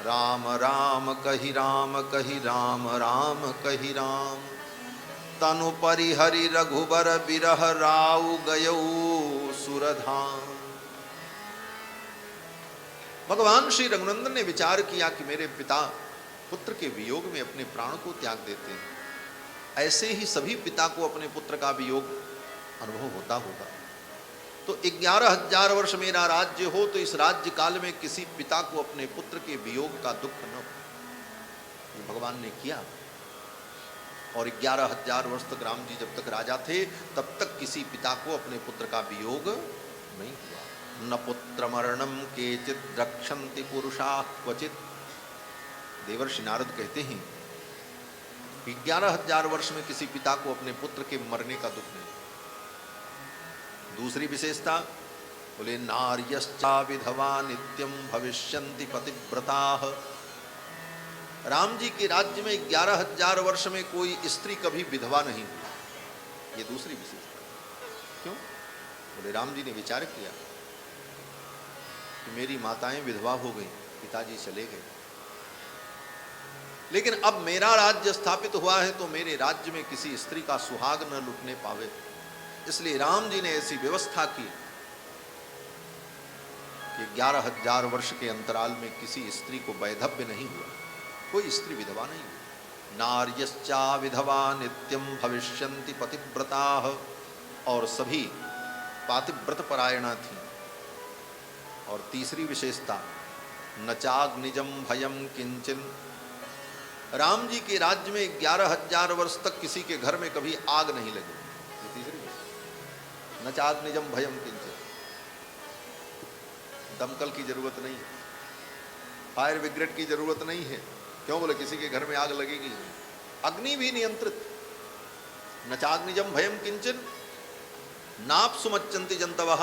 राम राम कहि राम कहि राम राम कहि राम, तनु परिहरि रघुबर बिरह राउ गयऊ सुरधाम। भगवान श्री रघुनंदन ने विचार किया कि मेरे पिता पुत्र के वियोग में अपने प्राण को त्याग देते हैं, ऐसे ही सभी पिता को अपने पुत्र का वियोग अनुभव होता होगा। तो 11,000 वर्ष मेरा राज्य हो तो इस राज्य काल में किसी पिता को अपने पुत्र के वियोग का दुख न हो, ये भगवान ने किया। और 11,000 वर्ष तक राम जी जब तक राजा थे तब तक किसी पिता को अपने पुत्र का वियोग नहीं हुआ। न पुत्र मरणम केचित रक्षन्ति पुरुषा क्वचित। देवर्षि नारद कहते हैं 11,000 वर्ष में किसी पिता को अपने पुत्र के मरने का दुख नहीं। दूसरी विशेषता बोले नार्यश्चा विधवा नित्यम भविष्यन्ति पतिव्रताः। राम जी के राज्य में 11,000 वर्ष में कोई स्त्री कभी विधवा नहीं हुई। ये दूसरी विशेषता। क्यों? बोले राम जी ने विचार किया कि मेरी माताएं विधवा हो गई, पिताजी चले गए, लेकिन अब मेरा राज्य स्थापित हुआ है तो मेरे राज्य में किसी स्त्री का सुहाग न लुटने पावे। इसलिए राम जी ने ऐसी व्यवस्था की कि 11,000 वर्ष के अंतराल में किसी स्त्री को वैधव्य नहीं हुआ, कोई स्त्री विधवा नहीं हुई। नार्यश्चा विधवा नित्यम भविष्यन्ति पतिव्रताः। और सभी पातिव्रत परायणा थी। और तीसरी विशेषता न चाग्निजम भयम किंचन। राम जी के राज्य में 11,000 वर्ष तक किसी के घर में कभी आग नहीं लगी। ये तीसरी विशेषता। न चाग्निजम भयम किंचन। दमकल की जरूरत नहीं है, फायर ब्रिगेड की जरूरत नहीं है। क्यों? बोले किसी के घर में आग लगेगी, अग्नि भी नियंत्रित। न चाग्निजम भयम किंचन नाप सुमच्चन्ति जंतवः।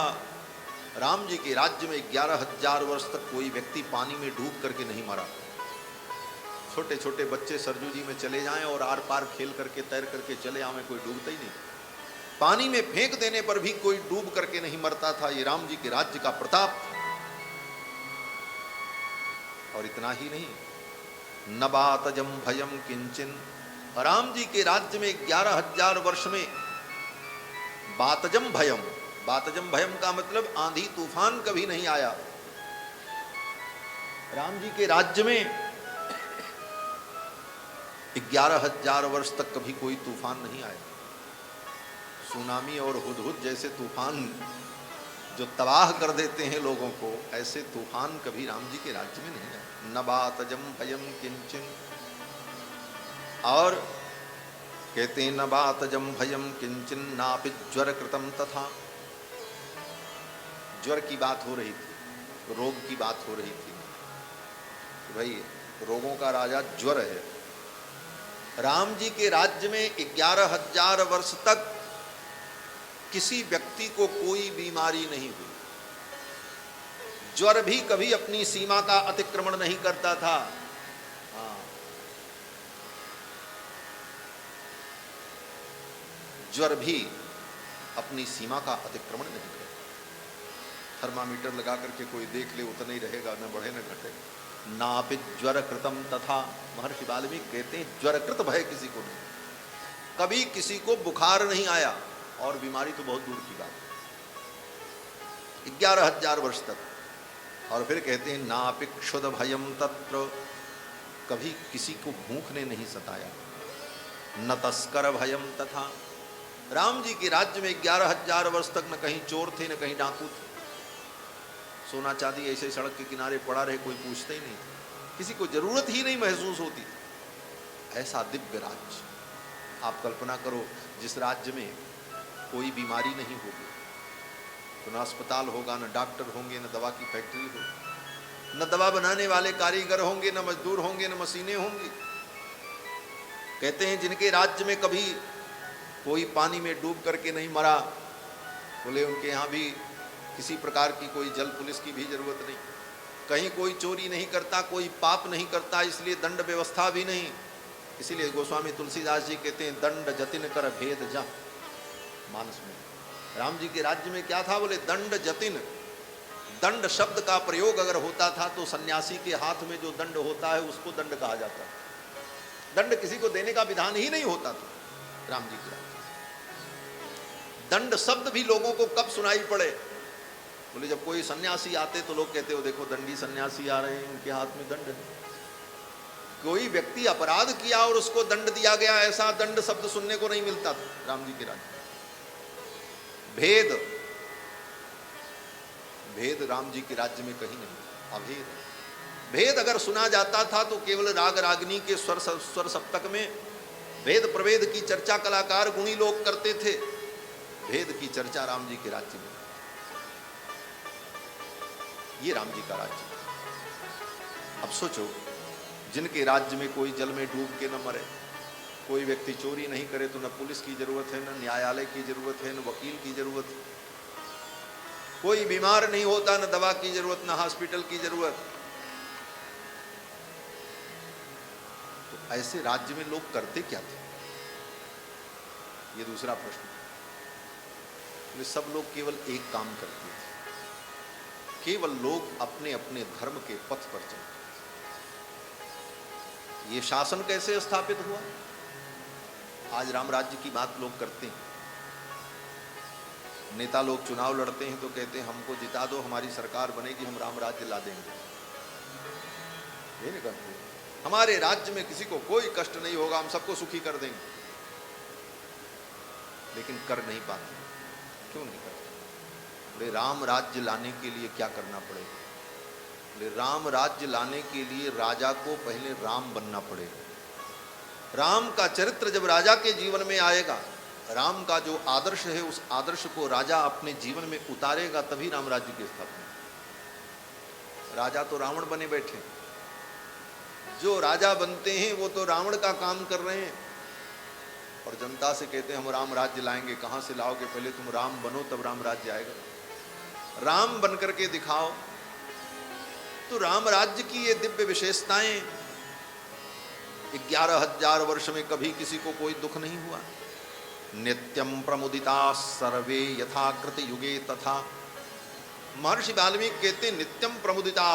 राम जी के राज्य में 11,000 वर्ष तक कोई व्यक्ति पानी में डूब करके नहीं मरा। छोटे छोटे बच्चे सरजू जी में चले जाएं और आर पार खेल करके तैर करके चले आवें, कोई डूबता ही नहीं। पानी में फेंक देने पर भी कोई डूब करके नहीं मरता था। ये राम जी के राज्य का प्रताप था। और इतना ही नहीं, न बातजम भयम किंचन, राम जी के राज्य में 11,000 वर्ष में बातजम भयम, बातजम भयम का मतलब आंधी तूफान कभी नहीं आया। राम जी के राज्य में 11,000 वर्ष तक कभी कोई तूफान नहीं आया। सुनामी और हुदहुद जैसे तूफान जो तबाह कर देते हैं लोगों को, ऐसे तूफान कभी राम जी के राज्य में नहीं आए। न बातजम भयम किंचन, और कहते हैं न बातजम भयम किंचन नापि ज्वर कृतम तथा। ज्वर की बात हो रही थी, रोग की बात हो रही थी, भाई रोगों का राजा ज्वर है। राम जी के राज्य में 11,000 वर्ष तक किसी व्यक्ति को कोई बीमारी नहीं हुई। ज्वर भी कभी अपनी सीमा का अतिक्रमण नहीं करता था। हाँ, ज्वर भी अपनी सीमा का अतिक्रमण नहीं करता। थर्मामीटर लगा करके कोई देख ले, उतना ही रहेगा, न बढ़े न घटे। नापि ज्वर कृतम तथा, महर्षि वाल्मीकि कहते हैं ज्वर कृत भय किसी को नहीं, कभी किसी को बुखार नहीं आया, और बीमारी तो बहुत दूर की बात, 11,000 वर्ष तक। और फिर कहते हैं नापि क्षुध भयम तत्र, कभी किसी को भूख ने नहीं सताया। न तस्कर भयम तथा, राम जी के राज्य में 11,000 वर्ष तक न कहीं चोर थे न कहीं डाकू थे। सोना चांदी ऐसे सड़क के किनारे पड़ा रहे, कोई पूछता ही नहीं, किसी को जरूरत ही नहीं महसूस होती। ऐसा दिव्य राज्य आप कल्पना करो, जिस राज्य में कोई बीमारी नहीं होगी, तो न अस्पताल होगा, न डॉक्टर होंगे, न दवा की फैक्ट्री होगी, न दवा बनाने वाले कारीगर होंगे, न मजदूर होंगे, न मशीनें होंगी। कहते हैं जिनके राज्य में कभी कोई पानी में डूब करके नहीं मरा, बोले उनके यहाँ भी किसी प्रकार की कोई जल पुलिस की भी जरूरत नहीं, कहीं कोई चोरी नहीं करता, कोई पाप नहीं करता, इसलिए दंड व्यवस्था भी नहीं। इसीलिए गोस्वामी तुलसीदास जी कहते हैं दंड जतिन कर भेद जा। मानस में राम जी के राज्य में क्या था, बोले दंड जतिन। दंड शब्द का प्रयोग अगर होता था तो सन्यासी के हाथ में जो दंड होता है उसको दंड कहा जाता है। दंड किसी को देने का विधान ही नहीं होता था राम जी के राज्य। दंड शब्द भी लोगों को कब सुनाई पड़े, बोले जब कोई सन्यासी आते तो लोग कहते हो देखो दंडी सन्यासी आ रहे हैं, उनके हाथ में दंड है। कोई व्यक्ति अपराध किया और उसको दंड दिया गया, ऐसा दंड शब्द सुनने को नहीं मिलता था राम जी के राज्य। भेद, भेद राम जी के राज्य में कहीं नहीं, अभेद। भेद अगर सुना जाता था तो केवल राग रागनी के स्वर सप्तक में भेद प्रभेद की चर्चा कलाकार गुणी लोग करते थे। भेद की चर्चा राम जी के राज्य में, ये राम जी का राज्य। अब सोचो, जिनके राज्य में कोई जल में डूब के न मरे, कोई व्यक्ति चोरी नहीं करे, तो न पुलिस की जरूरत है, न न्यायालय की जरूरत है, न वकील की जरूरत है। कोई बीमार नहीं होता, न दवा की जरूरत, न हॉस्पिटल की जरूरत। तो ऐसे राज्य में लोग करते क्या थे, ये दूसरा प्रश्न। वे सब लोग केवल एक काम करते थे, केवल लोग अपने अपने धर्म के पथ पर चलते थे। ये शासन कैसे स्थापित हुआ, आज राम राज्य की बात लोग करते हैं। नेता लोग चुनाव लड़ते हैं तो कहते हैं हमको जिता दो, हमारी सरकार बनेगी, हम राम राज्य ला देंगे। ये नहीं करते, हमारे राज्य में किसी को कोई कष्ट नहीं होगा, हम सबको सुखी कर देंगे। लेकिन कर नहीं पाते। क्यों नहीं करते? बोले राम राज्य लाने के लिए क्या करना पड़ेगा? बोले राम राज्य लाने के लिए राजा को पहले राम बनना पड़ेगा। राम का चरित्र जब राजा के जीवन में आएगा, राम का जो आदर्श है उस आदर्श को राजा अपने जीवन में उतारेगा, तभी राम राज्य की स्थापना। राजा तो रावण बने बैठे, जो राजा बनते हैं वो तो रावण का काम कर रहे हैं और जनता से कहते हैं हम राम राज्य लाएंगे। कहां से लाओगे? पहले तुम राम बनो तब राम राज्य आएगा। राम बन करके दिखाओ। तो राम राज्य की ये दिव्य विशेषताएं 11,000 वर्ष में कभी किसी को कोई दुख नहीं हुआ। नित्यम प्रमुदिता सर्वे यथाकृत युगे तथा। महर्षि वाल्मीकि कहते नित्यम प्रमुदिता,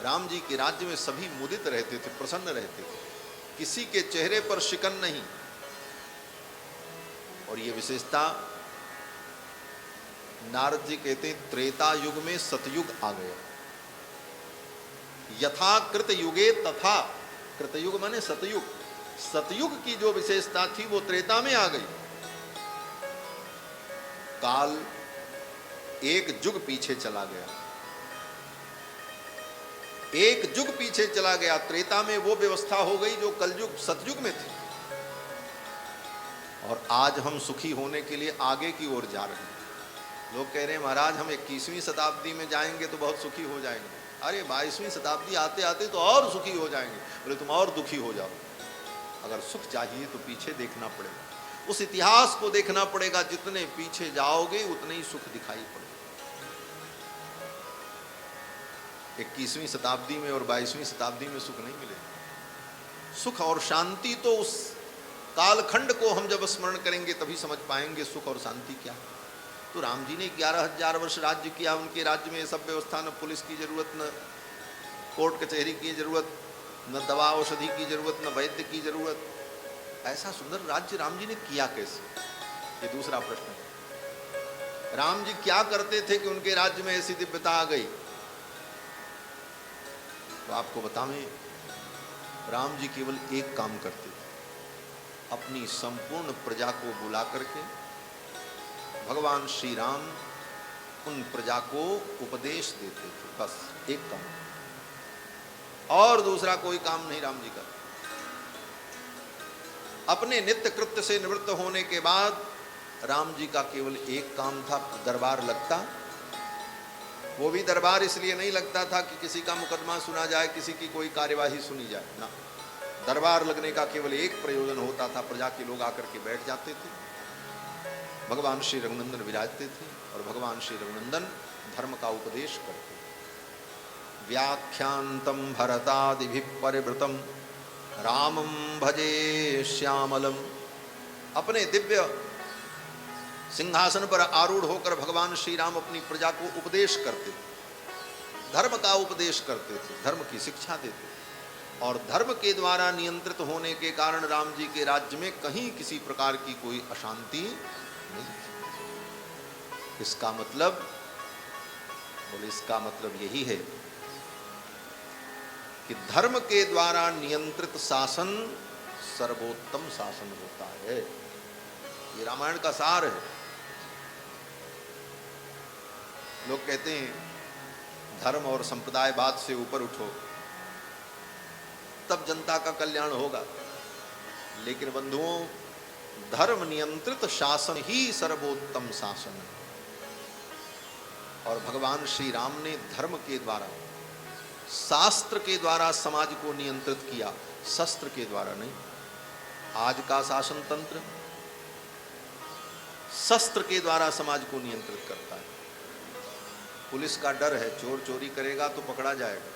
राम जी के राज्य में सभी मुदित रहते थे, प्रसन्न रहते थे, किसी के चेहरे पर शिकन नहीं। और ये विशेषता नारद जी कहते हैं त्रेता युग में सतयुग आ गया। यथा कृत युगे तथा, कृतयुग माने सतयुग, सतयुग की जो विशेषता थी वो त्रेता में आ गई। काल एक युग पीछे चला गया, एक युग पीछे चला गया। त्रेता में वो व्यवस्था हो गई जो कलयुग सतयुग में थी। और आज हम सुखी होने के लिए आगे की ओर जा रहे हैं। लोग कह रहे हैं महाराज हम 21वीं शताब्दी में जाएंगे तो बहुत सुखी हो जाएंगे। अरे 22वीं शताब्दी आते आते तो और सुखी हो जाएंगे। बोले तुम और दुखी हो जाओ। अगर सुख चाहिए तो पीछे देखना पड़ेगा, उस इतिहास को देखना पड़ेगा। जितने पीछे जाओगे उतने ही सुख दिखाई पड़ेगा। 21वीं शताब्दी में और 22वीं शताब्दी में सुख नहीं मिलेगा। सुख और शांति तो उस कालखंड को हम जब स्मरण करेंगे तभी समझ पाएंगे सुख और शांति क्या है। तो राम जी ने 11,000 वर्ष राज्य किया। उनके राज्य में सब व्यवस्था, न पुलिस की जरूरत, न कोर्ट कचहरी की जरूरत, न दवा औषधि की जरूरत, न वैद्य की जरूरत। ऐसा सुंदर राज्य राम जी ने किया कैसे, ये दूसरा प्रश्न है। राम जी क्या करते थे कि उनके राज्य में ऐसी दिव्यता आ गई। तो आपको बताएं, राम जी केवल एक काम करते थे, अपनी संपूर्ण प्रजा को बुला करके भगवान श्री राम उन प्रजा को उपदेश देते थे। बस एक काम, और दूसरा कोई काम नहीं राम जी का। अपने नित्य कृत्य से निवृत्त होने के बाद राम जी का केवल एक काम था, दरबार लगता। वो भी दरबार इसलिए नहीं लगता था कि किसी का मुकदमा सुना जाए, किसी की कोई कार्यवाही सुनी जाए ना। दरबार लगने का केवल एक प्रयोजन होता था, प्रजा के लोग आकर के बैठ जाते थे, भगवान श्री रघुनंदन विराजते थे और भगवान श्री रघुनंदन धर्म का उपदेश करते। व्याख्यांतम भरतादिभिः परिवृतम रामं भजे श्यामलम। अपने दिव्य सिंहासन पर आरूढ़ होकर भगवान श्री राम अपनी प्रजा को उपदेश करते थे, धर्म का उपदेश करते थे, धर्म की शिक्षा देते थे। और धर्म के द्वारा नियंत्रित होने के कारण राम जी के राज्य में कहीं किसी प्रकार की कोई अशांति नहीं थी। इसका मतलब, बोले इसका मतलब यही है कि धर्म के द्वारा नियंत्रित शासन सर्वोत्तम शासन होता है। ये रामायण का सार है। लोग कहते हैं धर्म और संप्रदायवाद से ऊपर उठो तब जनता का कल्याण होगा। लेकिन बंधुओं, धर्म नियंत्रित शासन ही सर्वोत्तम शासन है। और भगवान श्री राम ने धर्म के द्वारा, शास्त्र के द्वारा समाज को नियंत्रित किया, शस्त्र के द्वारा नहीं। आज का शासन तंत्र शस्त्र के द्वारा समाज को नियंत्रित करता है। पुलिस का डर है, चोर चोरी करेगा तो पकड़ा जाएगा,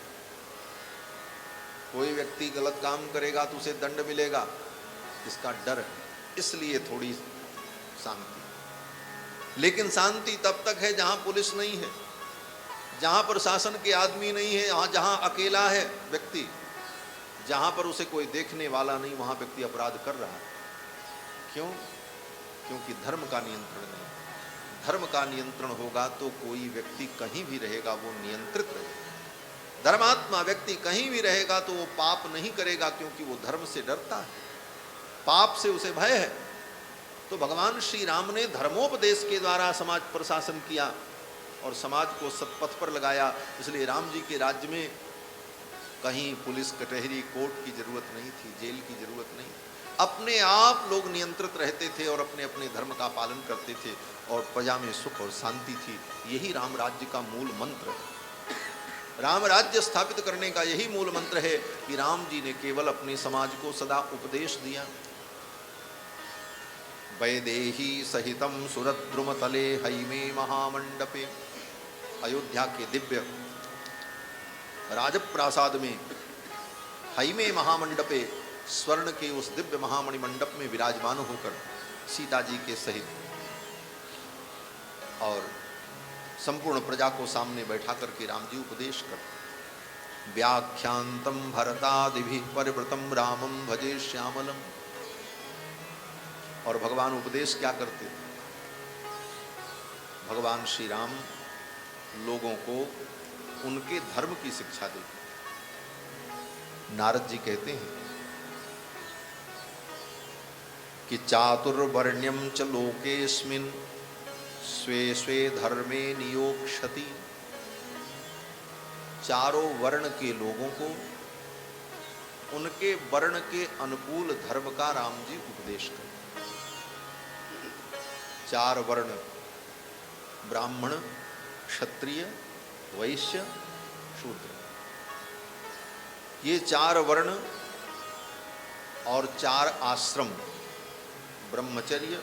कोई व्यक्ति गलत काम करेगा तो उसे दंड मिलेगा, इसका डर है, इसलिए थोड़ी शांति। लेकिन शांति तब तक है जहां पुलिस नहीं है, जहां पर शासन के आदमी नहीं है, जहां अकेला है व्यक्ति, जहां पर उसे कोई देखने वाला नहीं, वहां व्यक्ति अपराध कर रहा है। क्यों? क्योंकि धर्म का नियंत्रण नहीं। धर्म का नियंत्रण होगा तो कोई व्यक्ति कहीं भी रहेगा वो नियंत्रित रहेगा। धर्मात्मा व्यक्ति कहीं भी रहेगा तो वो पाप नहीं करेगा, क्योंकि वो धर्म से डरता है, पाप से उसे भय है। तो भगवान श्री राम ने धर्मोपदेश के द्वारा समाज पर शासन किया और समाज को सत्पथ पर लगाया। इसलिए राम जी के राज्य में कहीं पुलिस कचहरी कोर्ट की जरूरत नहीं थी, जेल की जरूरत नहीं। अपने आप लोग नियंत्रित रहते थे और अपने अपने धर्म का पालन करते थे और प्रजा में सुख और शांति थी। यही राम राज्य का मूल मंत्र है। राम राज्य स्थापित करने का यही मूल मंत्र है कि राम जी ने केवल अपने समाज को सदा उपदेश दिया। वैदेही सहितम सुरद्रुमतले हैमे महामंडपे। अयोध्या के दिव्य राजप्रासाद में हईमे महामंडपे, स्वर्ण के उस दिव्य महामणि मंडप में विराजमान होकर सीता जी के सहित और संपूर्ण प्रजा को सामने बैठा करके राम जी उपदेश कर, व्याख्यांतम भरतादिभि परिवृतम रामम भजे श्यामलम। और भगवान उपदेश क्या करते? भगवान श्री राम लोगों को उनके धर्म की शिक्षा देते। नारद जी कहते हैं कि चातुर्वर्ण्यम च लोकेस्मिन् स्वे स्वे धर्मे नियोक्ष्यति। चारों वर्ण के लोगों को उनके वर्ण के अनुकूल धर्म का राम जी उपदेश करते। चार वर्ण, ब्राह्मण, क्षत्रिय, वैश्य, शूद्र, ये चार वर्ण और चार आश्रम, ब्रह्मचर्य,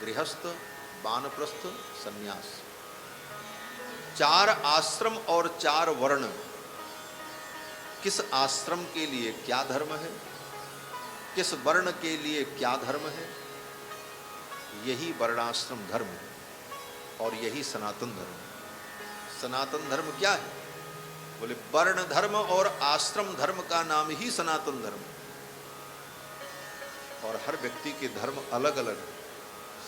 गृहस्थ, वानप्रस्थ, सन्यास, चार आश्रम और चार वर्ण, किस आश्रम के लिए क्या धर्म है, किस वर्ण के लिए क्या धर्म है, यही वर्णाश्रम धर्म है और यही सनातन धर्म है। सनातन धर्म क्या है? बोले वर्ण धर्म और आश्रम धर्म का नाम ही सनातन धर्म है। और हर व्यक्ति के धर्म अलग अलग है,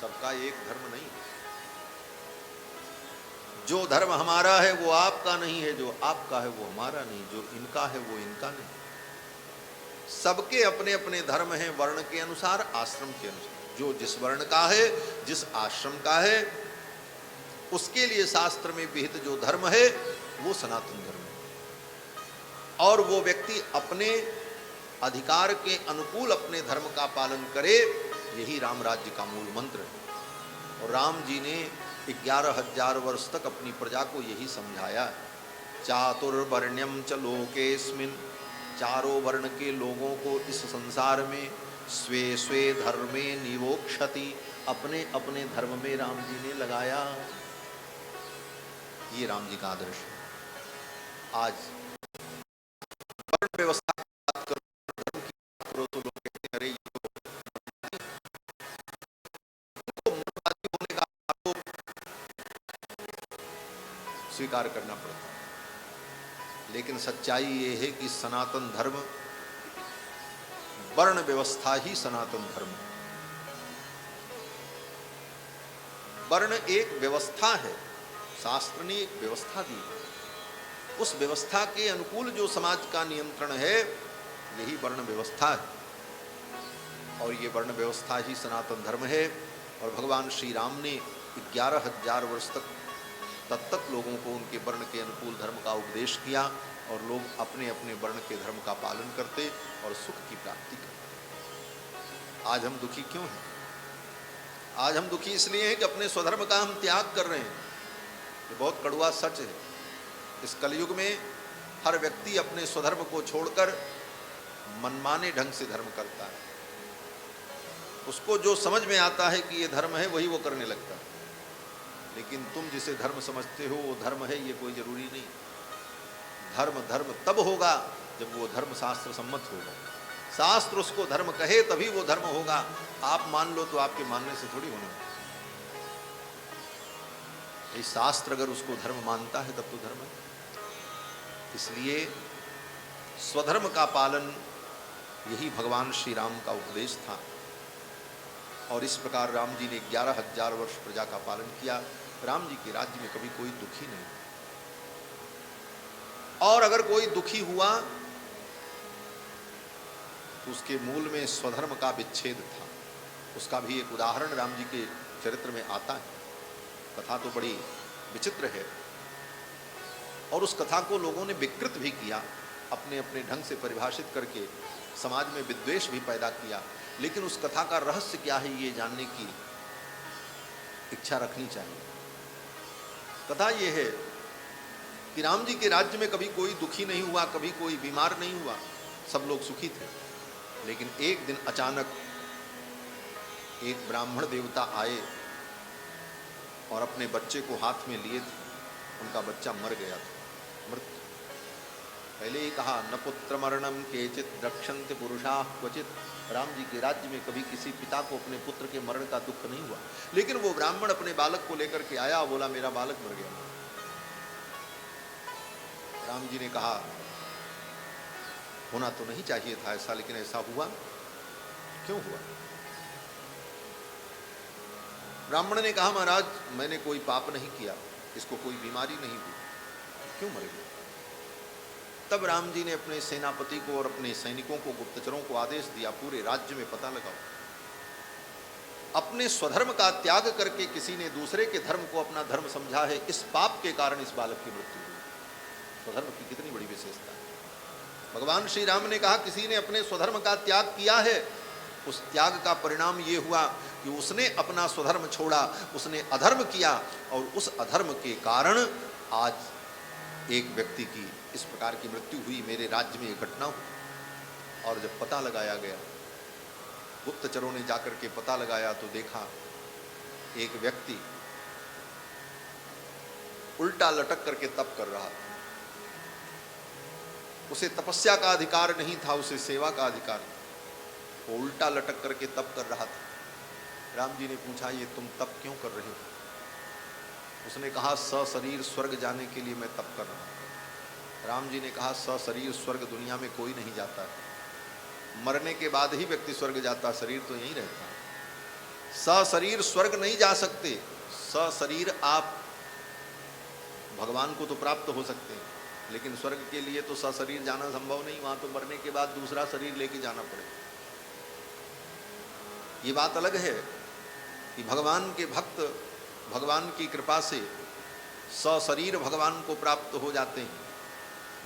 सबका एक धर्म नहीं। जो धर्म हमारा है वो आपका नहीं है, जो आपका है वो हमारा नहीं, जो इनका है वो इनका नहीं। सबके अपने अपने धर्म हैं, वर्ण के अनुसार, आश्रम के अनुसार। जो जिस वर्ण का है, जिस आश्रम का है, उसके लिए शास्त्र में विहित जो धर्म है वो सनातन धर्म है। और वो व्यक्ति अपने अधिकार के अनुकूल अपने धर्म का पालन करे, यही राम राज्य का मूल मंत्र है। और राम जी ने 11,000 वर्ष तक अपनी प्रजा को यही समझाया। चातुर्वर्ण्यम च लोकेस्मिन्, चारों वर्ण के लोगों को इस संसार में स्वे स्वे धर्मे निवोक्षति, अपने अपने धर्म में राम जी ने लगाया। ये राम जी का आदर्श है। आज वर्ण व्यवस्था की बात करो, धर्म की बात करो तो लोग कहते हैं अरे ये तो मूर्खवादी होने का आरोप स्वीकार करना पड़ता है। लेकिन सच्चाई ये है कि सनातन धर्म, वर्ण व्यवस्था ही सनातन धर्म है। वर्ण एक व्यवस्था है, शास्त्र ने एक व्यवस्था दी है। उस व्यवस्था के अनुकूल जो समाज का नियंत्रण है, यही वर्ण व्यवस्था है। और ये वर्ण व्यवस्था ही सनातन धर्म है। और भगवान श्री राम ने 11,000 वर्ष तक तब तक लोगों को उनके वर्ण के अनुकूल धर्म का उपदेश किया, और लोग अपने अपने वर्ण के धर्म का पालन करते और सुख की प्राप्ति करते। आज हम दुखी क्यों हैं? आज हम दुखी इसलिए हैं कि अपने स्वधर्म का हम त्याग कर रहे हैं। ये बहुत कड़वा सच है। इस कलयुग में हर व्यक्ति अपने स्वधर्म को छोड़कर मनमाने ढंग से धर्म करता है। उसको जो समझ में आता है कि ये धर्म है, वही वो करने लगता है। लेकिन तुम जिसे धर्म समझते हो वो धर्म है, ये कोई जरूरी नहीं। धर्म धर्म तब होगा जब वो धर्म शास्त्र सम्मत होगा। शास्त्र उसको धर्म कहे तभी वो धर्म होगा। आप मान लो तो आपके मानने से थोड़ी होने वाला। शास्त्र अगर उसको धर्म मानता है तब तो धर्म है। इसलिए स्वधर्म का पालन, यही भगवान श्री राम का उपदेश था। और इस प्रकार राम जी ने 11,000 वर्ष प्रजा का पालन किया। राम जी के राज्य में कभी कोई दुखी नहीं। और अगर कोई दुखी हुआ तो उसके मूल में स्वधर्म का विच्छेद था। उसका भी एक उदाहरण राम जी के चरित्र में आता है। कथा तो बड़ी विचित्र है और उस कथा को लोगों ने विकृत भी किया, अपने अपने ढंग से परिभाषित करके समाज में विद्वेष भी पैदा किया। लेकिन उस कथा का रहस्य क्या है, ये जानने की इच्छा रखनी चाहिए। कथा ये है कि राम जी के राज्य में कभी कोई दुखी नहीं हुआ, कभी कोई बीमार नहीं हुआ, सब लोग सुखी थे। लेकिन एक दिन अचानक एक ब्राह्मण देवता आए और अपने बच्चे को हाथ में लिए थे। उनका बच्चा मर गया था, मृत। पहले ही कहा न पुत्र मरणम केचित रक्षन्ति पुरुषाः क्वचित। राम जी के राज्य में कभी किसी पिता को अपने पुत्र के मरण का दुख नहीं हुआ, लेकिन वो ब्राह्मण अपने बालक को लेकर के आया, बोला मेरा बालक मर गया। राम जी ने कहा होना तो नहीं चाहिए था ऐसा, लेकिन ऐसा हुआ, क्यों हुआ? ब्राह्मण ने कहा महाराज मैंने कोई पाप नहीं किया, इसको कोई बीमारी नहीं हुई, क्यों मर गया? तब राम जी ने अपने सेनापति को और अपने सैनिकों को, गुप्तचरों को आदेश दिया पूरे राज्य में पता लगाओ, अपने स्वधर्म का त्याग करके किसी ने दूसरे के धर्म को अपना धर्म समझा है, इस पाप के कारण इस बालक की मृत्यु हुई। स्वधर्म की कितनी बड़ी विशेषता है। भगवान श्री राम ने कहा किसी ने अपने स्वधर्म का त्याग किया है, उस त्याग का परिणाम ये हुआ कि उसने अपना स्वधर्म छोड़ा, उसने अधर्म किया, और उस अधर्म के कारण आज एक व्यक्ति की इस प्रकार की मृत्यु हुई। मेरे राज्य में यह घटना हुई। और जब पता लगाया गया, गुप्तचरों ने जाकर के पता लगाया तो देखा एक व्यक्ति उल्टा लटक करके तप कर रहा था। उसे तपस्या का अधिकार नहीं था, उसे सेवा का अधिकार था। वो उल्टा लटक करके तप कर रहा था। राम जी ने पूछा ये तुम तप क्यों कर रहे हो? उसने कहा सशरीर स्वर्ग जाने के लिए मैं तप कर रहा हूं। राम जी ने कहा सशरीर स्वर्ग दुनिया में कोई नहीं जाता है, मरने के बाद ही व्यक्ति स्वर्ग जाता, शरीर तो यहीं रहता है। सशरीर स्वर्ग नहीं जा सकते, सशरीर आप भगवान को तो प्राप्त हो सकते हैं, लेकिन स्वर्ग के लिए तो सशरीर जाना संभव नहीं, वहां तो मरने के बाद दूसरा शरीर लेके जाना पड़ेगा। ये बात अलग है कि भगवान के भक्त भगवान की कृपा से सशरीर भगवान को प्राप्त हो जाते हैं,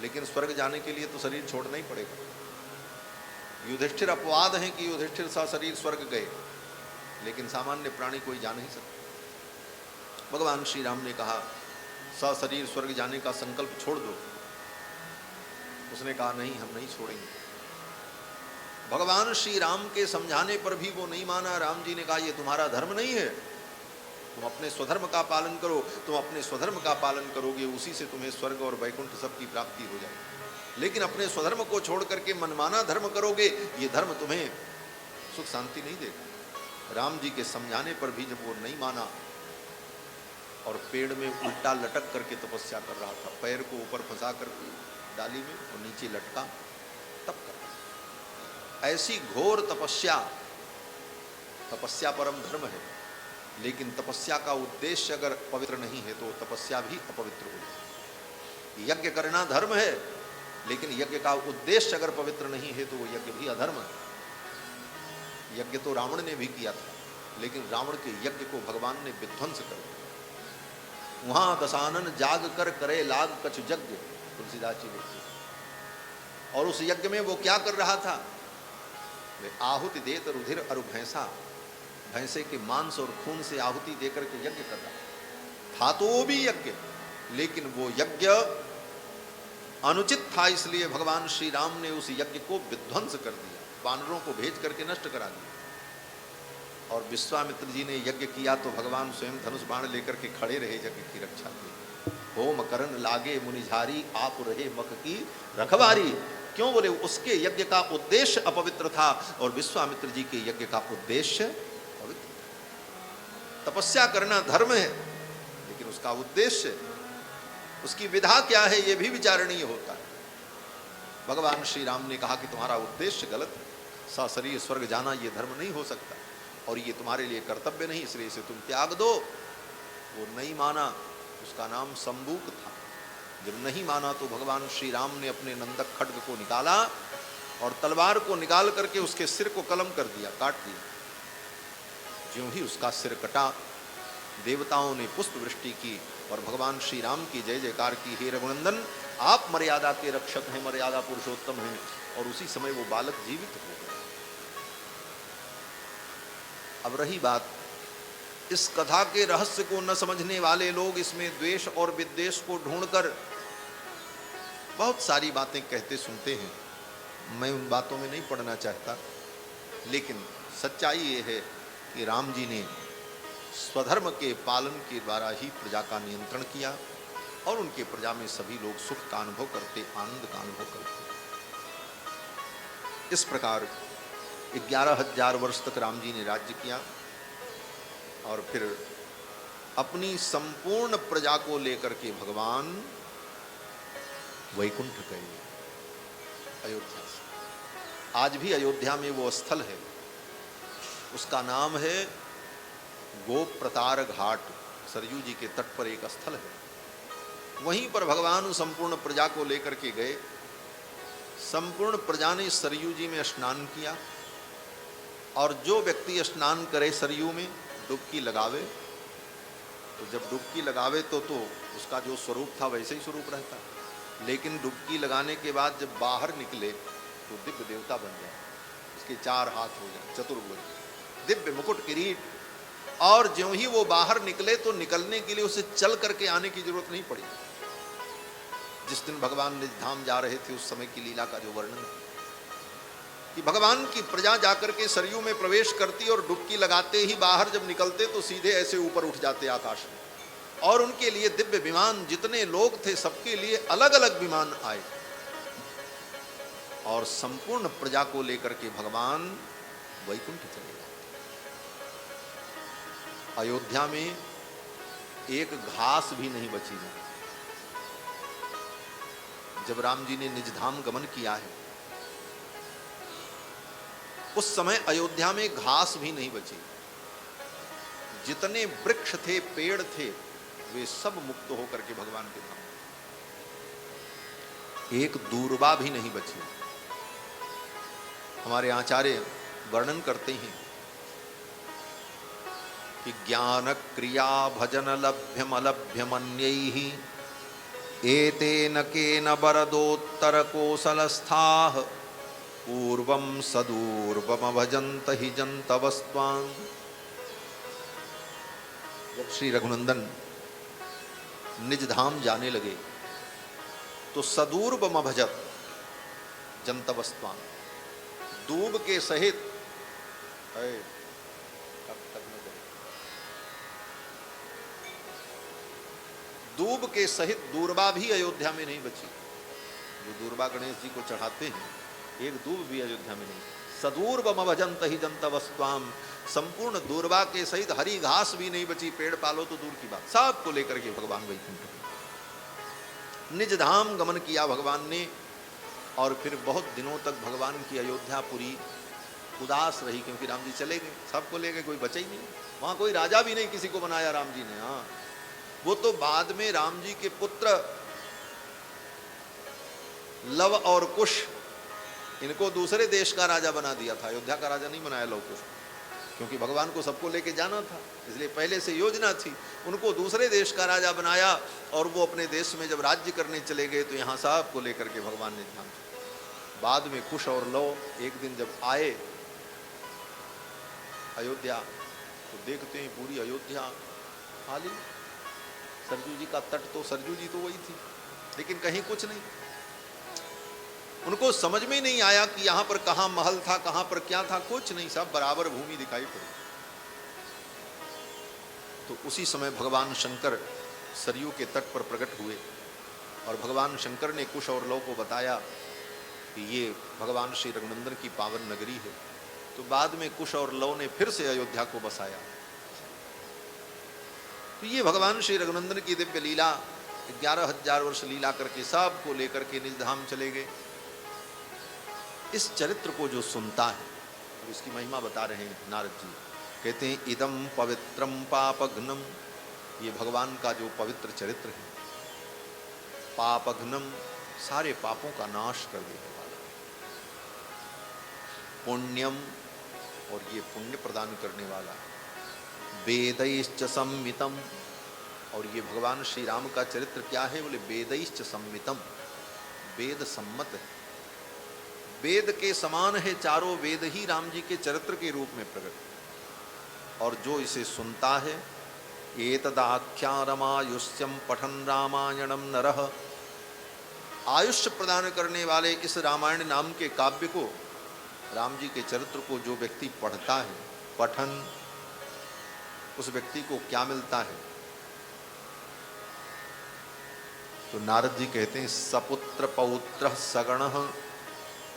लेकिन स्वर्ग जाने के लिए तो शरीर छोड़ना ही पड़ेगा। युधिष्ठिर अपवाद है कि युधिष्ठिर सशरीर स्वर्ग गए, लेकिन सामान्य प्राणी कोई जा नहीं सकता। भगवान श्री राम ने कहा सशरीर स्वर्ग जाने का संकल्प छोड़ दो। उसने कहा नहीं, हम नहीं छोड़ेंगे। भगवान श्री राम के समझाने पर भी वो नहीं माना। राम जी ने कहा ये तुम्हारा धर्म नहीं है, तुम अपने स्वधर्म का पालन करो। तुम अपने स्वधर्म का पालन करोगे, उसी से तुम्हें स्वर्ग और वैकुंठ सब की प्राप्ति हो जाएगी, लेकिन अपने स्वधर्म को छोड़ करके मनमाना धर्म करोगे, ये धर्म तुम्हें सुख शांति नहीं देगा। राम जी के समझाने पर भी जब वो नहीं माना और पेड़ में उल्टा लटक करके तपस्या कर रहा था, पैर को ऊपर फंसा कर डाली में और नीचे लटका तप कर रहा। ऐसी घोर तपस्या, तपस्या परम धर्म है, लेकिन तपस्या का उद्देश्य अगर पवित्र नहीं है तो तपस्या भी अपवित्र हो जाती। यज्ञ करना धर्म है, लेकिन यज्ञ का उद्देश्य अगर पवित्र नहीं है तो वो यज्ञ भी अधर्म है। यज्ञ तो रावण ने भी किया था, लेकिन रावण के यज्ञ को भगवान ने विध्वंस कर दिया। वहां दशानन जाग कर करे लाग कछु यज्ञ, तुलसीदास जी लिखते। और उस यज्ञ में वो क्या कर रहा था? वे आहुति देत रुधिर अरु भैंसा, भैंसे के मांस और खून से आहुति देकर के यज्ञ कर रहा था। तो वो भी यज्ञ, लेकिन वो यज्ञ अनुचित था, इसलिए भगवान श्री राम ने उस यज्ञ को विध्वंस कर दिया, वानरों को भेज करके नष्ट करा दिया। और विश्वामित्र जी ने यज्ञ किया तो भगवान स्वयं धनुष बाण लेकर के खड़े रहे यज्ञ की रक्षा के। होम करन लागे मुनिझारी, आप रहे मक की रखवारी। क्यों बोले? उसके यज्ञ का उद्देश्य अपवित्र था और विश्वामित्र जी के यज्ञ का उद्देश्य पवित्र। तपस्या करना धर्म है, लेकिन उसका उद्देश्य, उसकी विधा क्या है, यह भी विचारणीय होता है। भगवान श्री राम ने कहा कि तुम्हारा उद्देश्य गलत है, सशरीर स्वर्ग जाना यह धर्म नहीं हो सकता और ये तुम्हारे लिए कर्तव्य नहीं, इसलिए इसे तुम त्याग दो। वो नहीं माना, उसका नाम संबूक था। जब नहीं माना तो भगवान श्री राम ने अपने नंदक खड्ग को निकाला और तलवार को निकाल करके उसके सिर को कलम कर दिया, काट दिया। ज्यों ही उसका सिर कटा, देवताओं ने पुष्प वृष्टि की और भगवान श्री राम की जय जयकार की। हे रघुनंदन, आप मर्यादा के रक्षक हैं, मर्यादा पुरुषोत्तम हैं। और उसी समय वो बालक जीवित हो गया। अब रही बात, इस कथा के रहस्य को न समझने वाले लोग इसमें द्वेष और विद्वेष को ढूंढकर बहुत सारी बातें कहते सुनते हैं। मैं उन बातों में नहीं पड़ना चाहता, लेकिन सच्चाई ये है कि राम जी ने स्वधर्म के पालन के द्वारा ही प्रजा का नियंत्रण किया और उनके प्रजा में सभी लोग सुख का अनुभव करते, आनंद का अनुभव करते। इस प्रकार 11,000 वर्ष तक राम जी ने राज्य किया और फिर अपनी संपूर्ण प्रजा को लेकर के भगवान वैकुंठ गए, अयोध्या से। आज भी अयोध्या में वो स्थल है, उसका नाम है गोप्रतार घाट। सरयू जी के तट पर एक स्थल है, वहीं पर भगवान संपूर्ण प्रजा को लेकर के गए। संपूर्ण प्रजा ने सरयू जी में स्नान किया, और जो व्यक्ति स्नान करे सरयू में, डुबकी लगावे, तो जब डुबकी लगावे तो उसका जो स्वरूप था वैसे ही स्वरूप रहता, लेकिन डुबकी लगाने के बाद जब बाहर निकले तो दिव्य देवता बन जाए, उसके 4 हाथ हो जाए, चतुर्भुज, दिव्य मुकुट, किरीट। और ज्यों ही वो बाहर निकले तो निकलने के लिए उसे चल करके आने की जरूरत नहीं पड़ी। जिस दिन भगवान निज धाम जा रहे थे उस समय की लीला का जो वर्णन है कि भगवान की प्रजा जाकर के सरयू में प्रवेश करती और डुबकी लगाते ही बाहर जब निकलते तो सीधे ऐसे ऊपर उठ जाते आकाश में, और उनके लिए दिव्य विमान, जितने लोग थे सबके लिए अलग अलग विमान आए, और संपूर्ण प्रजा को लेकर के भगवान वैकुंठ चले गए। अयोध्या में एक घास भी नहीं बची है। जब राम जी ने निज धाम गमन किया है उस समय अयोध्या में घास भी नहीं बची। जितने वृक्ष थे, पेड़ थे, वे सब मुक्त होकर के भगवान के धाम, एक दूर्वा भी नहीं बची। हमारे आचार्य वर्णन करते हैं कि ज्ञान क्रिया भजन लभ्यम अलभ्यमन्यैः एतेन केन वरदोत्तर कोसलस्थाः पूर्वं सदूर्वम भजन्त हि जन्तवस्त्वां। जब श्री रघुनंदन निज धाम जाने लगे तो सदूर्वम भजत जन्तवस्त्वां, दूब के सहित, दूब के सहित दूर्वा भी अयोध्या में नहीं बची। जो दूर्वा गणेश जी को चढ़ाते हैं, एक दूब भी अयोध्या में नहीं। सदूर्वम भजन्त हि जन्तवस्त्वां, संपूर्ण दूर्वा के सहित हरी घास भी नहीं बची। पेड़ पालो तो दूर की बात, सबको लेकर के भगवान वैकुंठ निज धाम गमन किया भगवान ने। और फिर बहुत दिनों तक भगवान की अयोध्यापुरी उदास रही, क्योंकि राम जी चले गए, सबको ले गए, कोई बचा ही नहीं। वहां कोई राजा भी नहीं किसी को बनाया राम जी ने। हाँ, वो तो बाद में राम जी के पुत्र लव और कुश, इनको दूसरे देश का राजा बना दिया था, अयोध्या का राजा नहीं बनाया लव कुश, क्योंकि भगवान को सबको लेके जाना था, इसलिए पहले से योजना थी। उनको दूसरे देश का राजा बनाया, और वो अपने देश में जब राज्य करने चले गए तो यहाँ सबको लेकर के भगवान ने ध्यान। बाद में कुश और लव एक दिन जब आए अयोध्या तो देखते हैं पूरी अयोध्या खाली। सरजू जी का तट तो, सरजू जी तो वही थी, लेकिन कहीं कुछ नहीं। उनको समझ में नहीं आया कि यहां पर कहां महल था, कहां पर क्या था, कुछ नहीं, सब बराबर भूमि दिखाई पड़ी। तो उसी समय भगवान शंकर सरयू के तट पर प्रकट हुए, और भगवान शंकर ने कुश और लव को बताया कि ये भगवान श्री रघुनंदन की पावन नगरी है। तो बाद में कुश और लव ने फिर से अयोध्या को बसाया। तो ये भगवान श्री रघुनंदन की दिव्य लीला, 11,000 वर्ष लीला करके सबको लेकर के निज धाम चले गए। इस चरित्र को जो सुनता है, और इसकी महिमा बता रहे हैं नारद जी, कहते हैं इदम पवित्रम पापघ्नम, ये भगवान का जो पवित्र चरित्र है, पापघ्नम, सारे पापों का नाश कर देने वाला, पुण्यम, और ये पुण्य प्रदान करने वाला, वेदैश्च संमितम, और ये भगवान श्री राम का चरित्र क्या है, बोले वेदैश्च संमितम, वेद सम्मत है, वेद के समान है, चारों वेद ही राम जी के चरित्र के रूप में प्रकट। और जो इसे सुनता है, एतदाख्यारमायुष्यम पठन रामायणम नरः, आयुष्य प्रदान करने वाले इस रामायण नाम के काव्य को, राम जी के चरित्र को जो व्यक्ति पढ़ता है, पठन, उस व्यक्ति को क्या मिलता है, तो नारद जी कहते हैं सपुत्र पौत्र सगण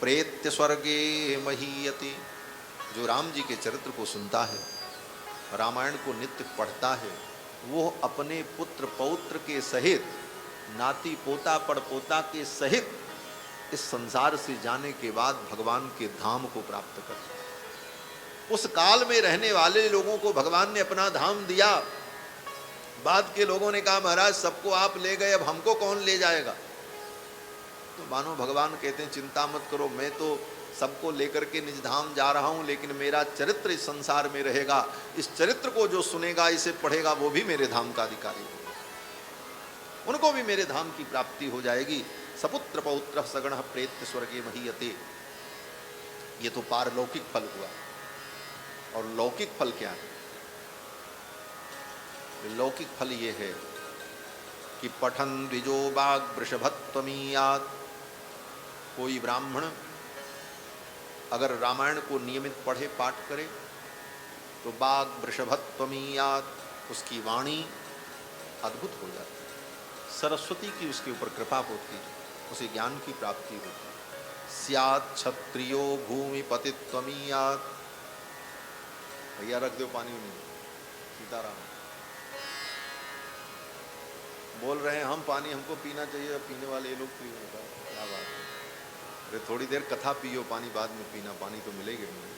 प्रेत्य स्वर्गे महीयते। जो राम जी के चरित्र को सुनता है, रामायण को नित्य पढ़ता है, वो अपने पुत्र पौत्र के सहित, नाती पोता पड़पोता के सहित इस संसार से जाने के बाद भगवान के धाम को प्राप्त करता है। उस काल में रहने वाले लोगों को भगवान ने अपना धाम दिया। बाद के लोगों ने कहा महाराज सबको आप ले गए, अब हमको कौन ले जाएगा? तो मानो भगवान कहते हैं चिंता मत करो, मैं तो सबको लेकर के निज धाम जा रहा हूं, लेकिन मेरा चरित्र इस संसार में रहेगा। इस चरित्र को जो सुनेगा, इसे पढ़ेगा, वो भी मेरे धाम का अधिकारी होगा, उनको भी मेरे धाम की प्राप्ति हो जाएगी। सपुत्र पौत्र सगण प्रेत्य स्वर्गे महीयते। ये तो पारलौकिक फल हुआ। और लौकिक फल क्या है? लौकिक फल ये है कि पठन द्विजो बाग वृषभत्वमीयात्। कोई ब्राह्मण अगर रामायण को नियमित पढ़े पाठ करे तो बाग वृषभत्वमीयात्, उसकी वाणी अद्भुत हो जाती है। सरस्वती की उसके ऊपर कृपा होती है, उसे ज्ञान की प्राप्ति होती है। स्यात् क्षत्रियो भूमिपतित्वमीयात्। भैया रख दो पानी में, सीताराम बोल रहे हैं हम पानी हमको पीना चाहिए, पीने वाले ये लोग पियो। क्या बात है? अरे थोड़ी देर कथा पियो, पानी बाद में पीना, पानी तो मिलेगी नहीं।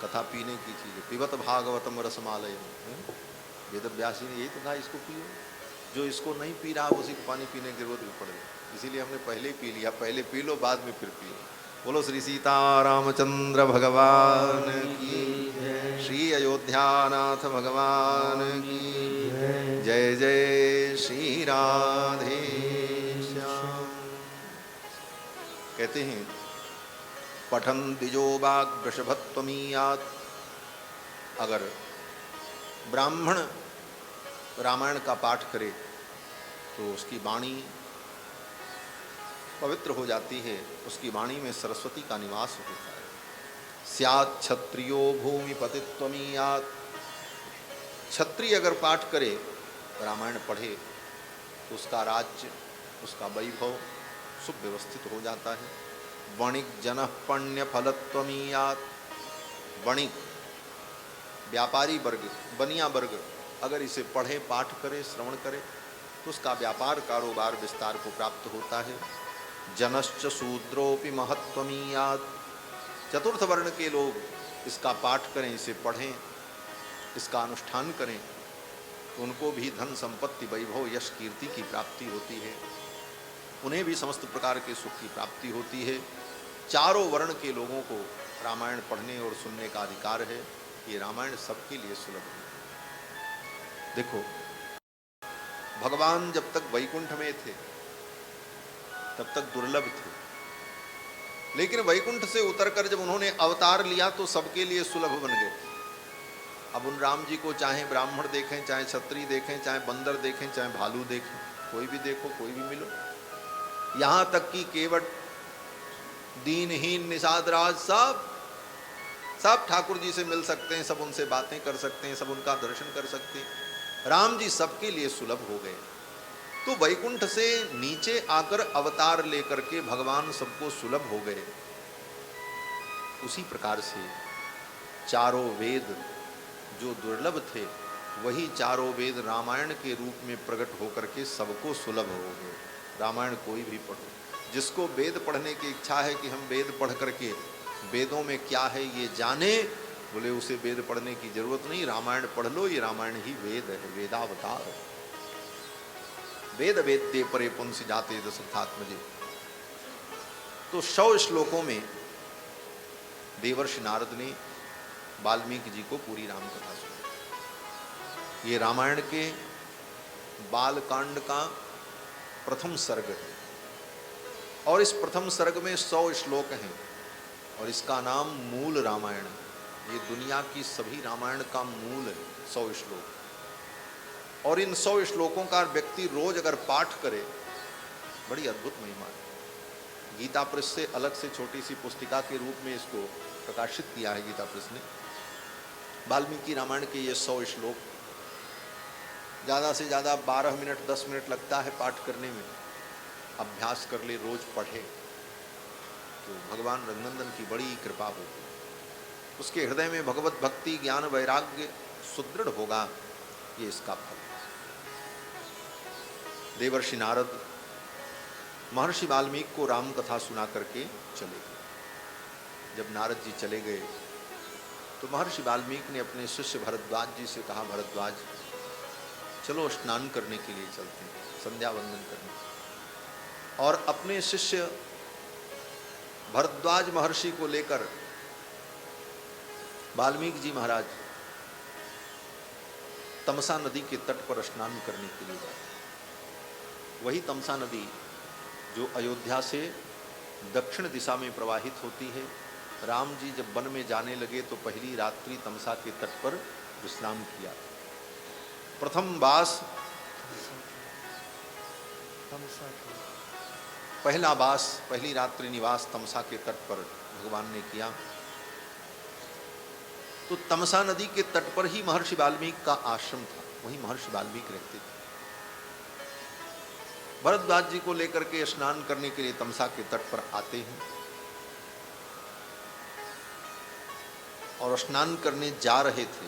कथा पीने की चीज़ है। पिबत भागवतम रसमालय, वेद व्यास जी ने यही तो कहा इसको पियो। जो इसको नहीं पी रहा उसी को पानी पीने की जरूरत भी पड़ेगी, इसीलिए हमने पहले ही पी लिया। पहले पी लो, बाद में फिर पियो। बोलो श्री सीता रामचंद्र भगवान की, श्री अयोध्यानाथ भगवान की जय। जय श्री राधे श्याम। कहते हैं पठन द्विजो बाग वृषभत्वमीयात्। अगर ब्राह्मण रामायण का पाठ करे तो उसकी वाणी पवित्र हो जाती है, उसकी वाणी में सरस्वती का निवास होता है। स्यात् क्षत्रियो भूमिपतित्वमीयात्। क्षत्रिय अगर पाठ करे, रामायण पढ़े, तो उसका राज्य, उसका वैभव सुव्यवस्थित हो जाता है। वणिक जनः पण्य फलत्वमीयात्। वणिक व्यापारी वर्ग, बनिया वर्ग अगर इसे पढ़े पाठ करे श्रवण करे तो उसका व्यापार कारोबार विस्तार को प्राप्त होता है। जनश्च शूद्रोपि महत्वमीयात्। चतुर्थ वर्ण के लोग इसका पाठ करें, इसे पढ़ें, इसका अनुष्ठान करें तो उनको भी धन संपत्ति वैभव यश कीर्ति की प्राप्ति होती है, उन्हें भी समस्त प्रकार के सुख की प्राप्ति होती है। चारों वर्ण के लोगों को रामायण पढ़ने और सुनने का अधिकार है। ये रामायण सबके लिए सुलभ है। देखो भगवान जब तक वैकुंठ में थे तब तक दुर्लभ थे, लेकिन वैकुंठ से उतरकर जब उन्होंने अवतार लिया तो सबके लिए सुलभ बन गए। अब उन राम जी को चाहे ब्राह्मण देखें, चाहे क्षत्रिय देखें, चाहे बंदर देखें, चाहे भालू देखें, कोई भी देखो, कोई भी मिलो। यहाँ तक कि केवल दीनहीन निषादराज सब ठाकुर जी से मिल सकते हैं, सब उनसे बातें कर सकते हैं, सब उनका दर्शन कर सकते हैं। राम जी सबके लिए सुलभ हो गए। तो वैकुंठ से नीचे आकर अवतार लेकर के भगवान सबको सुलभ हो गए। उसी प्रकार से चारों वेद जो दुर्लभ थे, वही चारों वेद रामायण के रूप में प्रकट होकर के सबको सुलभ हो गए। रामायण कोई भी पढ़ो, जिसको वेद पढ़ने की इच्छा है कि हम वेद पढ़ करके वेदों में क्या है ये जाने, बोले उसे वेद पढ़ने की जरूरत नहीं, रामायण पढ़ लो, ये रामायण ही वेद है, वेदावतार। वेद वेद्ये परे पुंसि जाते दशरथात्मजे। तो 100 श्लोकों में देवर्षि नारद ने वाल्मीकि जी को पूरी राम कथा सुनाई। ये रामायण के बालकांड का प्रथम सर्ग है और इस प्रथम सर्ग में 100 श्लोक हैं और इसका नाम मूल रामायण है। ये दुनिया की सभी रामायण का मूल है, 100 श्लोक। और इन 100 श्लोकों का व्यक्ति रोज अगर पाठ करे, बड़ी अद्भुत महिमा है। गीता प्रेस से अलग से छोटी सी पुस्तिका के रूप में इसको प्रकाशित किया है गीता प्रेस ने। वाल्मीकि रामायण के ये 100 श्लोक, ज़्यादा से ज़्यादा 12 मिनट 10 मिनट लगता है पाठ करने में, अभ्यास कर ले, रोज पढ़े, तो भगवान रघुनंदन की बड़ी कृपा होगी। उसके हृदय में भगवत भक्ति, ज्ञान, वैराग्य सुदृढ़ होगा। ये इसका फल। देवर्षि नारद महर्षि वाल्मीकि को राम कथा सुना करके चले गए। जब नारद जी चले गए तो महर्षि वाल्मीकि ने अपने शिष्य भरद्वाज जी से कहा, भरद्वाज चलो स्नान करने के लिए चलते हैं, संध्या वंदन करने। और अपने शिष्य भरद्वाज महर्षि को लेकर वाल्मीकि जी महाराज तमसा नदी के तट पर स्नान करने के लिए जाते। वही तमसा नदी जो अयोध्या से दक्षिण दिशा में प्रवाहित होती है। राम जी जब वन में जाने लगे तो पहली रात्रि तमसा के तट पर विश्राम किया। प्रथम वास, पहला वास, पहली रात्रि निवास तमसा के तट पर भगवान ने किया। तो तमसा नदी के तट पर ही महर्षि वाल्मीकि का आश्रम था, वहीं महर्षि वाल्मीकि रहते थे। भरद्वाज जी को लेकर के स्नान करने के लिए तमसा के तट पर आते हैं और स्नान करने जा रहे थे,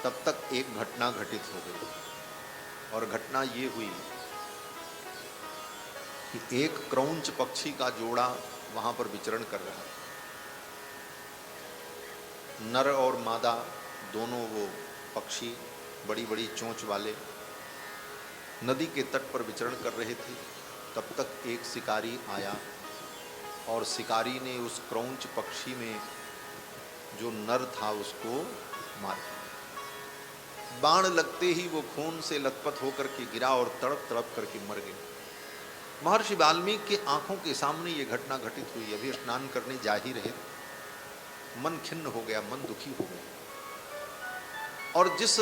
तब तक एक घटना घटित हो गई। और घटना ये हुई कि एक क्रौंच पक्षी का जोड़ा वहां पर विचरण कर रहा था। नर और मादा दोनों वो पक्षी बड़ी बड़ी चोंच वाले नदी के तट पर विचरण कर रहे थे। तब तक एक शिकारी आया और शिकारी ने उस क्रौंच पक्षी में जो नर था उसको मार दिया। बाण लगते ही वो खून से लथपथ होकर के गिरा और तड़प तड़प करके मर गया। महर्षि वाल्मीकि की आंखों के सामने ये घटना घटित हुई। अभी स्नान करने जा ही रहे, मन खिन्न हो गया, मन दुखी हो गया। और जिस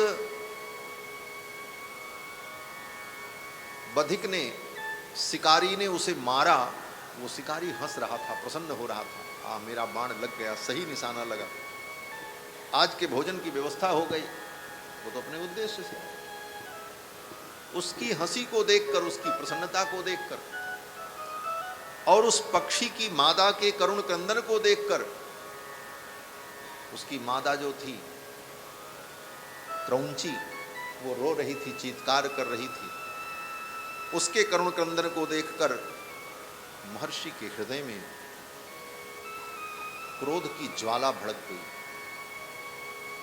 बधिक ने, शिकारी ने उसे मारा, वो शिकारी हंस रहा था, प्रसन्न हो रहा था। मेरा बाण लग गया, सही निशाना लगा, आज के भोजन की व्यवस्था हो गई। वो तो अपने उद्देश्य से, उसकी हंसी को देखकर, उसकी प्रसन्नता को देखकर और उस पक्षी की मादा के करुण क्रंदन को देखकर, उसकी मादा जो थी क्रौंची, वो रो रही थी, चीत्कार कर रही थी। उसके करुण क्रंदन को देखकर महर्षि के हृदय में क्रोध की ज्वाला भड़क गई।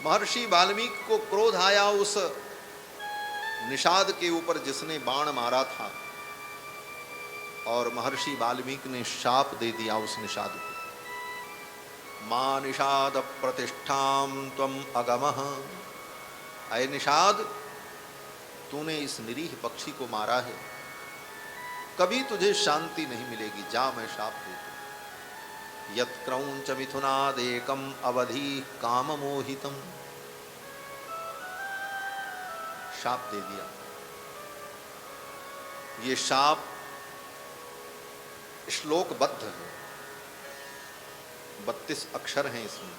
महर्षि वाल्मीकि को क्रोध आया उस निषाद के ऊपर जिसने बाण मारा था, और महर्षि वाल्मीकि ने शाप दे दिया उस निषाद को। मां निषाद प्रतिष्ठाम त्वम अगमः, अय निषाद, तूने इस निरीह पक्षी को मारा है, कभी तुझे शांति नहीं मिलेगी, जा मैं शाप देता। यत् क्रौंच मिथुनादेकम अवधि काम मोहितम, शाप दे दिया। ये शाप श्लोकबद्ध है, 32 अक्षर हैं इसमें,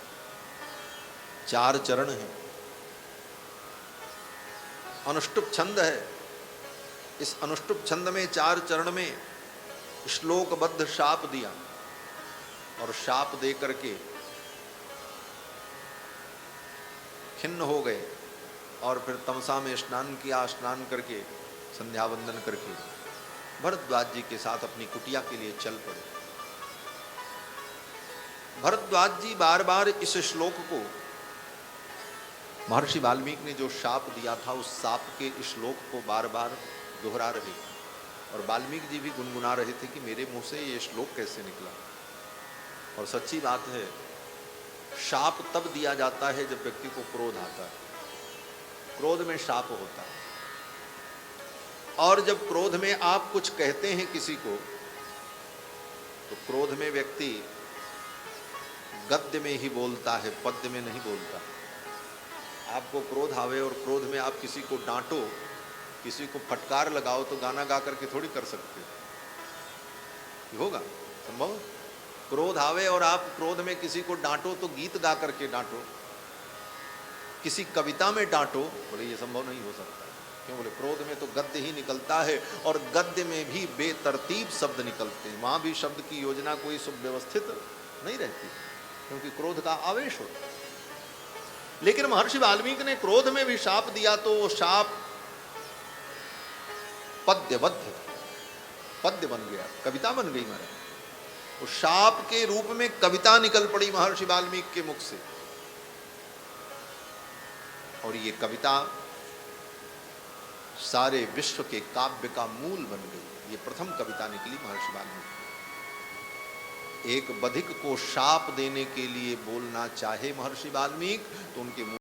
4 चरण हैं, अनुष्टुप छंद है। इस अनुष्टुप छंद में 4 चरण में श्लोकबद्ध शाप दिया, और शाप दे करके खिन्न हो गए। और फिर तमसा में स्नान किया, स्नान करके संध्या वंदन करके भरद्वाज जी के साथ अपनी कुटिया के लिए चल पड़े। भरद्वाज जी बार बार इस श्लोक को, महर्षि वाल्मीकि ने जो शाप दिया था उस शाप के श्लोक को बार बार दोहरा रहे थे। और वाल्मीकि जी भी गुनगुना रहे थे कि मेरे मुंह से ये श्लोक कैसे निकला। और सच्ची बात है, शाप तब दिया जाता है जब व्यक्ति को क्रोध आता है, क्रोध में शाप होता है। और जब क्रोध में आप कुछ कहते हैं किसी को, तो क्रोध में व्यक्ति गद्य में ही बोलता है, पद्य में नहीं बोलता। आपको क्रोध आवे और क्रोध में आप किसी को डांटो, किसी को फटकार लगाओ, तो गाना गा करके थोड़ी कर सकते हो, होगा संभव? क्रोध आवे और आप क्रोध में किसी को डांटो तो गीत गा करके डांटो, किसी कविता में डांटो, बोले ये संभव नहीं हो सकता। क्यों बोले क्रोध में तो गद्य ही निकलता है, और गद्य में भी बेतरतीब शब्द निकलते हैं, वहां भी शब्द की योजना कोई सुव्यवस्थित नहीं रहती, क्योंकि क्रोध का आवेश होता है। लेकिन महर्षि वाल्मीकि ने क्रोध में भी शाप दिया तो वो शाप पद्यबद्ध पद्य बन गया, कविता बन गई महाराज। उस शाप के रूप में कविता निकल पड़ी महर्षि वाल्मीकि के मुख से, और ये कविता सारे विश्व के काव्य का मूल बन गई। ये प्रथम कविता निकली महर्षि वाल्मीकि। एक बधिक को शाप देने के लिए बोलना चाहे महर्षि वाल्मीकि तो उनके